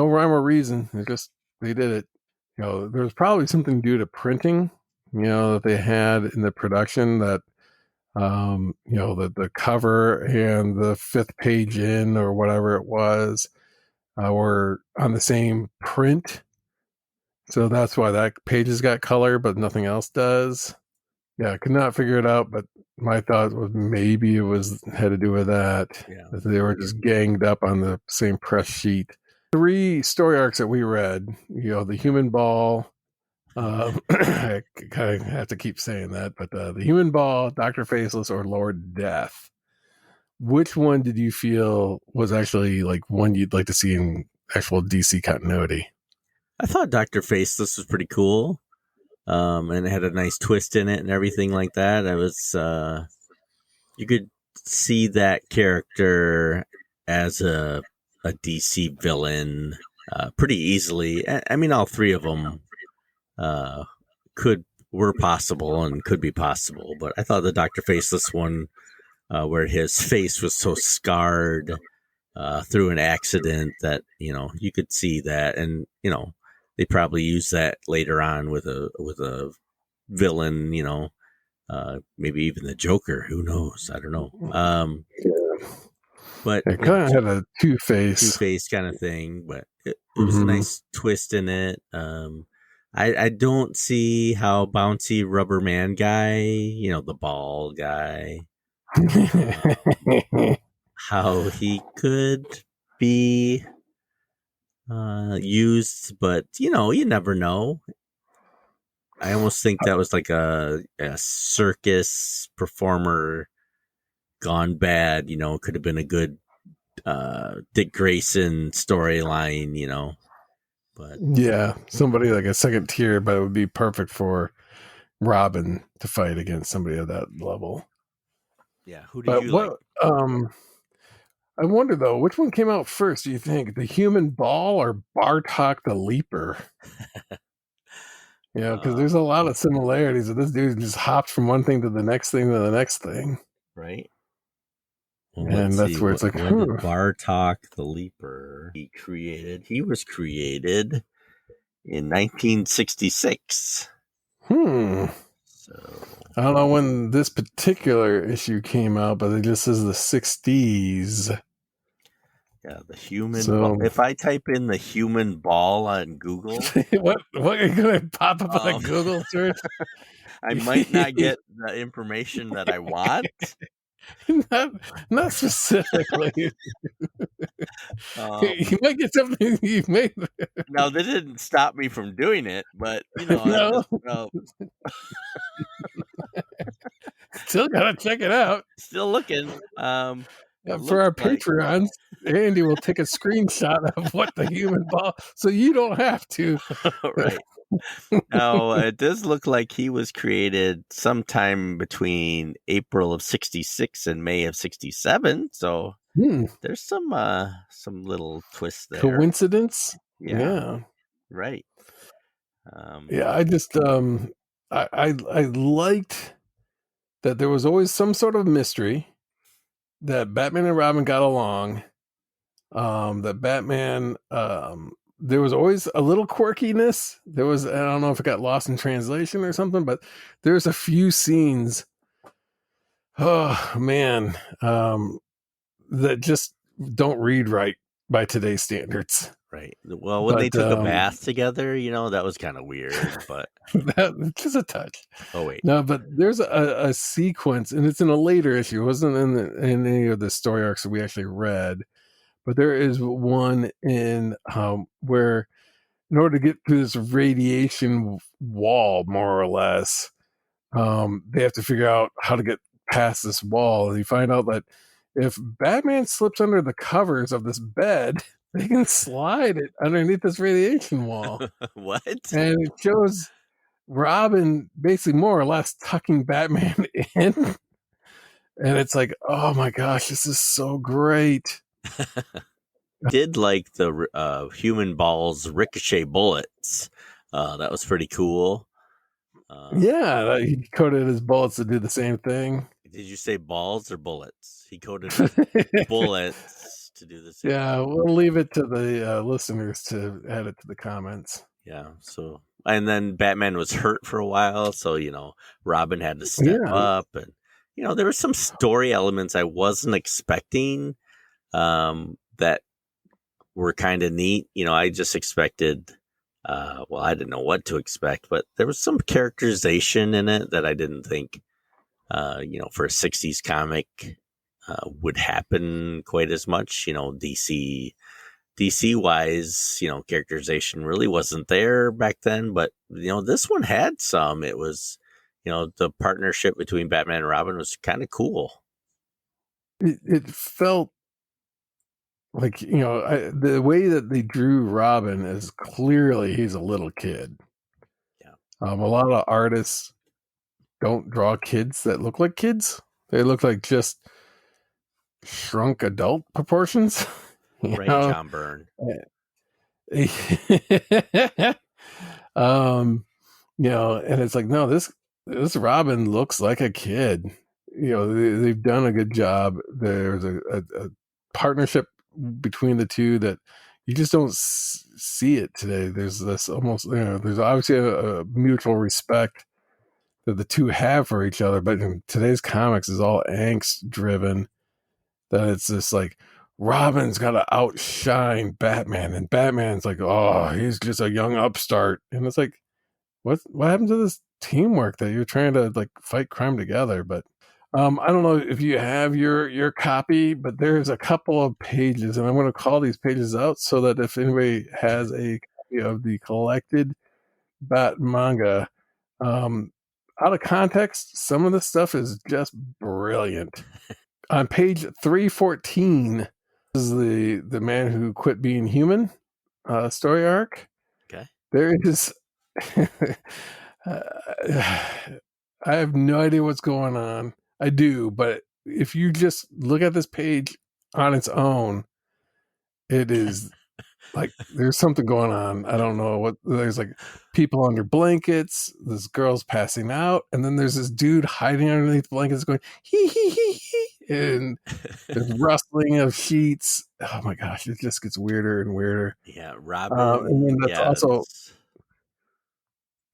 rhyme or reason. They did it. There was probably something due to printing, that they had in the production that, the cover and the fifth page in or whatever it was were on the same print. So that's why that page has got color, but nothing else does. Yeah, I could not figure it out, but my thought was maybe it had to do with that. Yeah. That they were just ganged up on the same press sheet. 3 story arcs that we read, the Human Ball, I kind of have to keep saying that, but the Human Ball, Dr. Faceless, or Lord Death. Which one did you feel was actually like one you'd like to see in actual DC continuity? I thought Dr. Faceless was pretty cool. And it had a nice twist in it and everything like that. I was, you could see that character as a DC villain pretty easily. I mean, all 3 of them were possible and could be possible, but I thought the Dr. Faceless one, where his face was so scarred through an accident that you could see that, and they probably use that later on with a villain, maybe even the Joker. Who knows? I don't know. But it kind of had a two-face kind of thing, but it was a nice twist in it. I don't see how Bouncy Rubber Man guy, the ball guy, how he could be used, but you never know. I almost think that was like a circus performer gone bad. Could have been a good Dick Grayson storyline. But yeah, somebody like a second tier, but it would be perfect for Robin to fight against somebody at that level. Yeah, who do you like? I wonder though, which one came out first? Do you think the Human Ball or Bartok the Leaper? Because there's a lot of similarities. This dude just hops from one thing to the next thing to the next thing, right? Well, and that's where it's like, when did Bartok the Leaper he was created in 1966. So I don't know when this particular issue came out, but it just says the 60s. yeah, the human. So If I type in the human ball on Google, what are you going to pop up on a Google search? I might not get the information that I want. not specifically. You might get something you made. Now, that didn't stop me from doing it, but No. Still gotta check it out. Still looking. For our Patreons, Andy will take a screenshot of what the human ball, so you don't have to. Right. Now, it does look like he was created sometime between April of '66 and May of '67. So there's some little twist there. Coincidence? Yeah. Right. Yeah, I just I liked that there was always some sort of mystery, that Batman and Robin got along, that Batman there was always a little quirkiness. There was, I don't know if it got lost in translation or something, but there's a few scenes, oh man, that just don't read right by today's standards. Right. Well, when they took a bath together, that was kind of weird, but just a touch. Oh wait, no, but there's a sequence, and it's in a later issue. It wasn't in any of the story arcs that we actually read, but there is one in where, in order to get through this radiation wall, more or less, they have to figure out how to get past this wall. And you find out that if Batman slips under the covers of this bed, they can slide it underneath this radiation wall. What? And it shows Robin basically more or less tucking Batman in. And it's like, oh my gosh, this is so great. Did like the human balls ricochet bullets. That was pretty cool. Yeah, he coded his bullets to do the same thing. Did you say balls or bullets? He coded bullets to do the same. Yeah, we'll leave it to the listeners to add it to the comments. Yeah, so, and then Batman was hurt for a while, so Robin had to step up, and there were some story elements I wasn't expecting that were kind of neat. I just expected, I didn't know what to expect, but there was some characterization in it that I didn't think, for a 60s comic would happen quite as much. DC wise, characterization really wasn't there back then, but this one had some. It was, the partnership between Batman and Robin was kind of cool. It felt like, the way that they drew Robin is clearly he's a little kid. Yeah. A lot of artists don't draw kids that look like kids. They look like just shrunk adult proportions. Right, John Byrne. And it's like, no, this Robin looks like a kid. They've done a good job. There's a partnership between the two that you just don't see it today. There's this almost, there's obviously a mutual respect that the two have for each other, but in today's comics is all angst driven, that it's just like Robin's got to outshine Batman, and Batman's like, oh, he's just a young upstart. And it's like, what happened to this teamwork that you're trying to like fight crime together? But I don't know if you have your copy, but there's a couple of pages, and I'm going to call these pages out so that if anybody has a copy of the collected Batmanga, out of context, some of the stuff is just brilliant. On page 314 is the man who quit being human story arc. Okay. There is I have no idea what's going on. I do, but if you just look at this page on its own, it is like there's something going on. I don't know what. There's like people under blankets. This girl's passing out, and then there's this dude hiding underneath blankets going hee hee hee hee, and there's rustling of sheets. Oh my gosh, it just gets weirder and weirder. Yeah, Robin. And then that's also.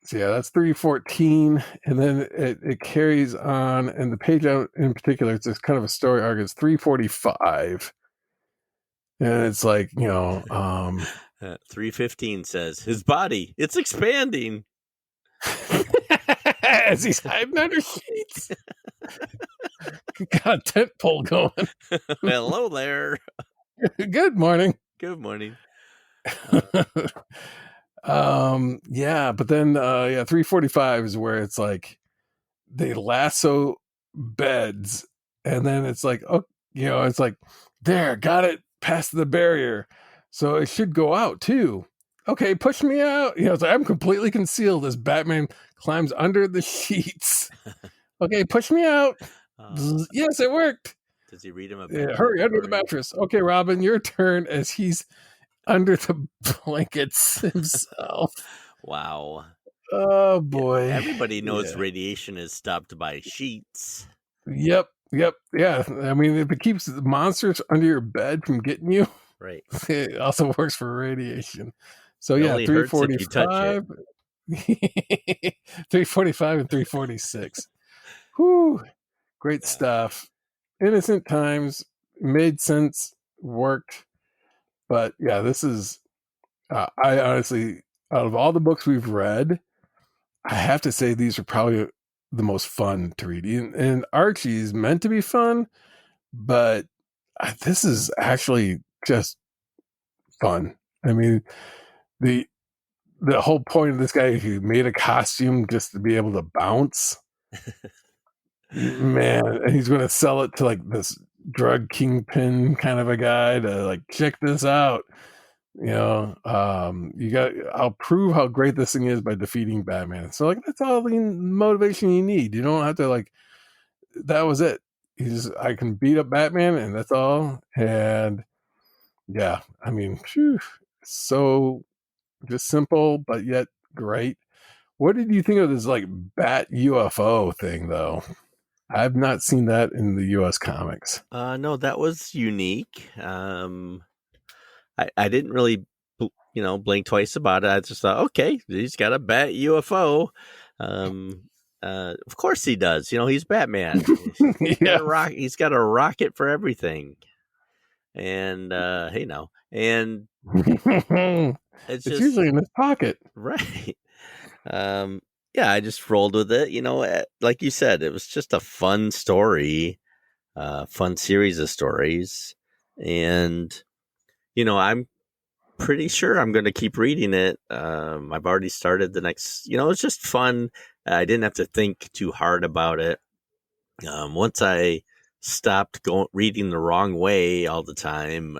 So yeah, that's 314, and then it carries on, and the page out in particular, it's just kind of a story arc. It's 345, and it's like 315 says his body, it's expanding. as he's hiding under sheets. Got a tent pole going. Hello there. Good morning. Good morning. Yeah, but then 345 is where it's like they lasso beds, and then it's like, oh, it's like, there, got it past the barrier, so it should go out too. Okay, push me out. It's like, I'm completely concealed as Batman climbs under the sheets. Okay, push me out. Yes, it worked. Does he read him a hurry under the mattress? Okay, Robin, your turn, as he's under the blankets himself. Wow. Oh boy. Everybody knows radiation is stopped by sheets. Yep. Yeah. I mean, if it keeps the monsters under your bed from getting you, right, it also works for radiation. So it yeah, only hurts if you touch it. 345 and 346. Whew. Great stuff. Innocent times, made sense, worked. But yeah, this is, I honestly, out of all the books we've read, I have to say these are probably the most fun to read. And Archie's meant to be fun, but this is actually just fun. I mean, the whole point of this guy, who made a costume just to be able to bounce, man, and he's going to sell it to like this drug kingpin kind of a guy to like, check this out. I'll prove how great this thing is by defeating Batman. So like, that's all the motivation you need. You don't have to like, that was it. I can beat up Batman and that's all. And yeah, I mean, so just simple, but yet great. What did you think of this like bat UFO thing though? I've not seen that in the US comics. No, that was unique. I didn't really, blink twice about it. I just thought, okay, he's got a bat UFO. Of course he does. He's Batman. He's got a rocket for everything. And hey, now, and it's just, usually in his pocket, right? Yeah, I just rolled with it. Like you said, it was just a fun story, fun series of stories, and I'm pretty sure I'm going to keep reading it. I've already started the next. It's just fun. I didn't have to think too hard about it. Once I stopped reading the wrong way all the time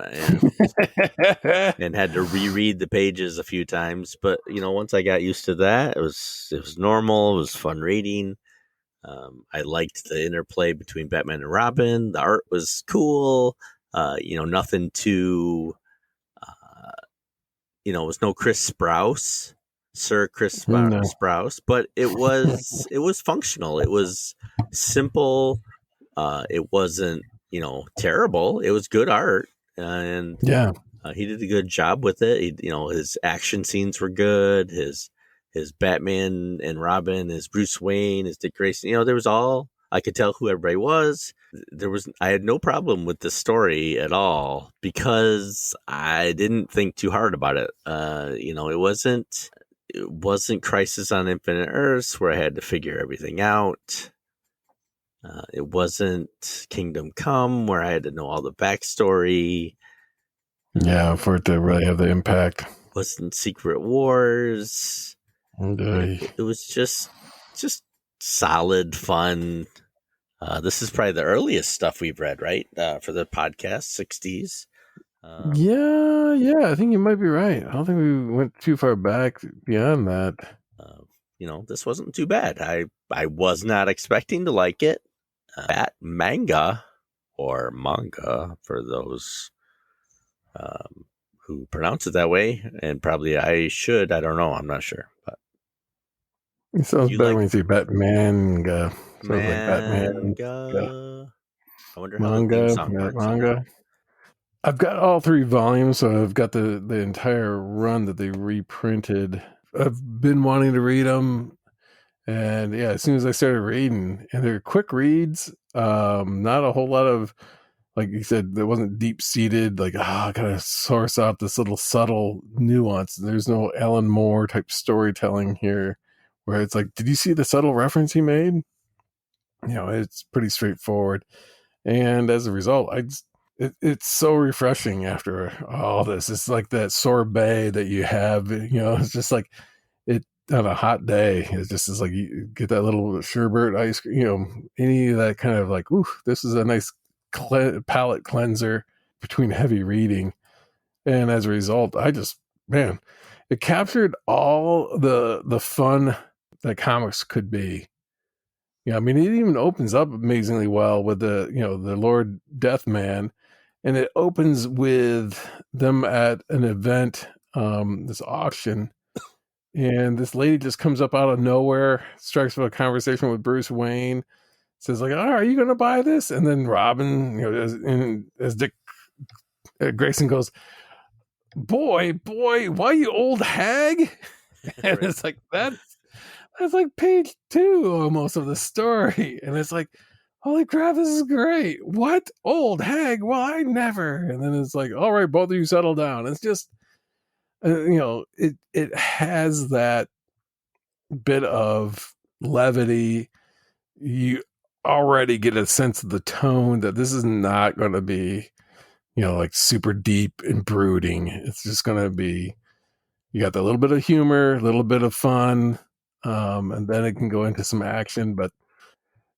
and had to reread the pages a few times. But once I got used to that, it was normal. It was fun reading. I liked the interplay between Batman and Robin. The art was cool. Nothing too. It was no Chris Sprouse, Sir Chris Sprouse, but it was functional. It was simple. It wasn't, terrible. It was good art, and he did a good job with it. His action scenes were good. His Batman and Robin, his Bruce Wayne, his Dick Grayson. There was all. I could tell who everybody was. I had no problem with the story at all because I didn't think too hard about it. It wasn't Crisis on Infinite Earths where I had to figure everything out. It wasn't Kingdom Come where I had to know all the backstory. Yeah, for it to really have the impact. It wasn't Secret Wars. It was just solid fun. This is probably the earliest stuff we've read, right? For the podcast, 60s. Yeah, I think you might be right. I don't think we went too far back beyond that. This wasn't too bad. I was not expecting to like it. Batmanga, or manga for those who pronounce it that way, and probably I should. I don't know. I'm not sure, but it sounds better when you say Batmanga. Manga. I wonder how manga, the theme song works. Manga. I've got all 3 volumes, so I've got the entire run that they reprinted I've been wanting to read them, and yeah, as soon as I started reading, and they're quick reads, not a whole lot of, like you said, there wasn't deep seated, like, I gotta source out this little subtle nuance. There's no Alan Moore type storytelling here, where it's like, did you see the subtle reference he made? It's pretty straightforward, and as a result, it's so refreshing after all this. It's like that sorbet that you have, it's just like it on a hot day. It's just is like you get that little sherbet ice cream, any of that kind of like, ooh, this is a nice palate cleanser between heavy reading. And as a result, man, it captured all the fun that comics could be. I mean, it even opens up amazingly well with the Lord Deathman, and it opens with them at an event, this auction, and this lady just comes up out of nowhere, strikes up a conversation with Bruce Wayne, says like, "Oh, are you going to buy this?" And then Robin, as Dick Grayson goes, boy, why you old hag? And it's like that's like page 2 almost of the story, and it's like, holy crap, this is great. What? Old hag? Well, I never. And then it's like, all right, both of you settle down. It's just, it has that bit of levity. You already get a sense of the tone that this is not going to be, like super deep and brooding. It's just going to be, you got that little bit of humor, a little bit of fun, and then it can go into some action. But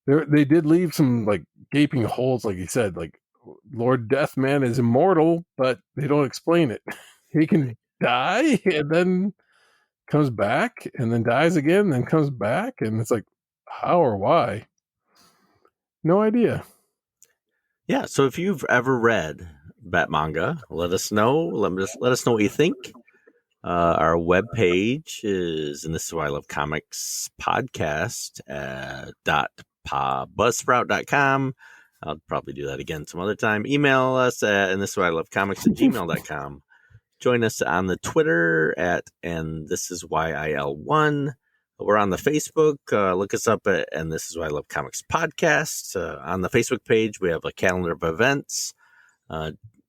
they did leave some like gaping holes, like you said. Like Lord Deathman is immortal, but they don't explain it. He can die and then comes back, and then dies again, and then comes back, and it's like, how or why? No idea. Yeah, so if you've ever read Batmanga, let us know. Let us know what you think. Our webpage is, and this is why I love comics podcast buzzsprout.com. I'll probably do that again some other time. Email us at, and this is why I love comics at gmail.com. Join us on the Twitter at, and this is why IL1. We're on the Facebook. Look us up at, and this is why I love comics podcast. On the Facebook page, we have a calendar of events.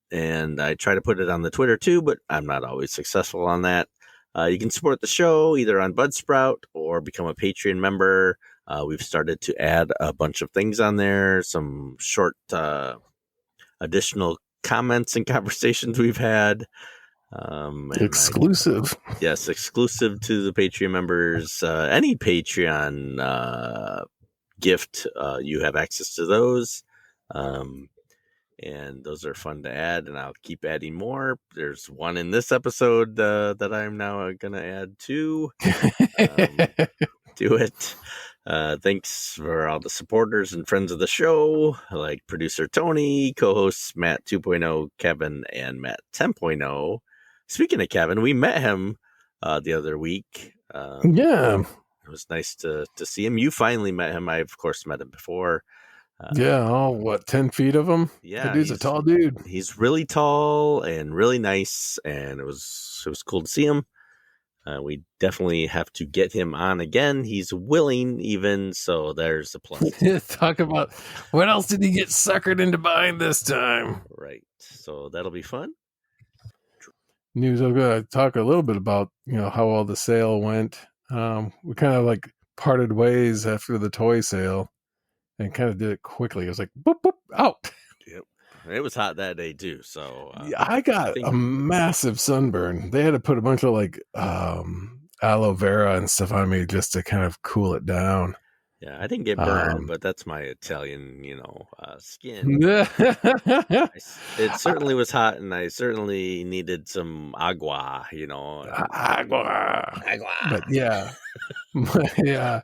And I try to put it on the Twitter too, but I'm not always successful on that. You can support the show either on Buzzsprout or become a Patreon member. We've started to add a bunch of things on there, some short additional comments and conversations we've had. Exclusive. Yes, exclusive to the Patreon members. Any Patreon gift, you have access to those. And those are fun to add, and I'll keep adding more. There's one in this episode that I'm now going to add to it. Thanks for all the supporters and friends of the show, like producer Tony, co-hosts Matt 2.0, Kevin, and Matt 10.0. Speaking of Kevin, we met him the other week. Yeah. It was nice to see him. You finally met him. I, of course, met him before. 10 feet of him? Yeah, that dude's a tall dude. He's really tall and really nice, and it was cool to see him. We definitely have to get him on again. He's willing, even, so there's a plus. Talk about what else did he get suckered into buying this time? Right, so that'll be fun. News. I'm going to talk a little bit about how all the sale went. We kind of like parted ways after the toy sale. And kind of did it quickly. It was like, boop, boop, out. Yep. It was hot that day, too. So I got a massive sunburn. They had to put a bunch of like aloe vera and stuff on me just to kind of cool it down. Yeah, I didn't get burned, but that's my Italian, skin. It certainly was hot, and I certainly needed some agua, Agua. But yeah. Yeah.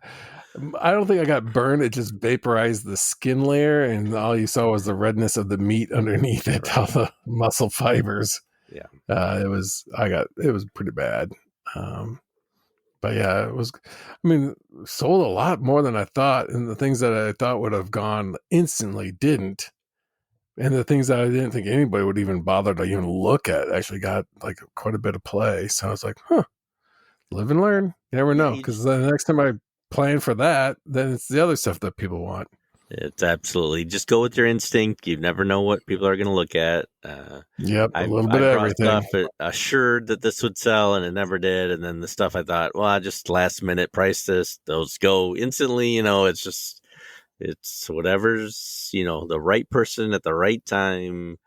I don't think I got burned. It just vaporized the skin layer, and all you saw was the redness of the meat underneath it, all the muscle fibers. Yeah, it was pretty bad. But yeah, it was. I mean, sold a lot more than I thought, and the things that I thought would have gone instantly didn't, and the things that I didn't think anybody would even bother to even look at actually got like quite a bit of play. So I was like, huh. live and learn. You never know, you because the next time I plan for that, then it's the other stuff that people want. It's absolutely just go with your instinct. You never know what people are going to look at. Yep, a little bit I of brought everything. stuff assured that this would sell, and it never did. And then the stuff I thought, well, I just last minute price this; those go instantly. You know, it's whatever's the right person at the right time.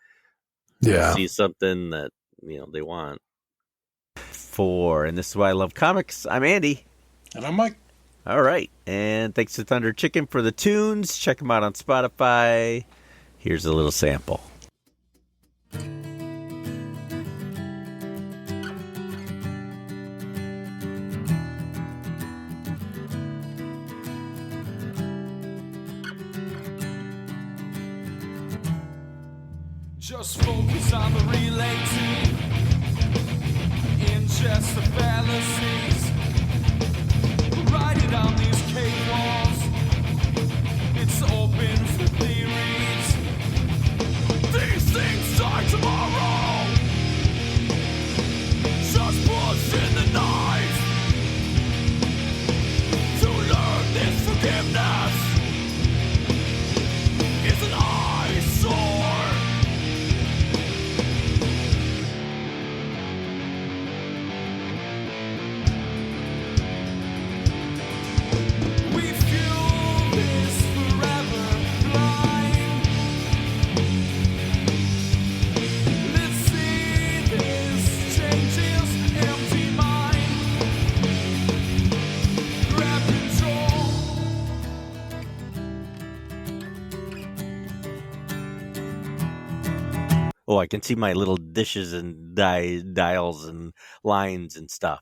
Yeah, See something that they want. And this is why I love comics. I'm Andy. And I'm Mike. All right. And thanks to Thunder Chicken for the tunes. Check them out on Spotify. Here's a little sample. Just focus on the relay team. Ingest the fallacies. Write it on these cave walls. It's open for theories. These things die tomorrow. Just push in the knife to learn this forgiveness is an eyesore. Oh, I can see my little dishes and dials and lines and stuff.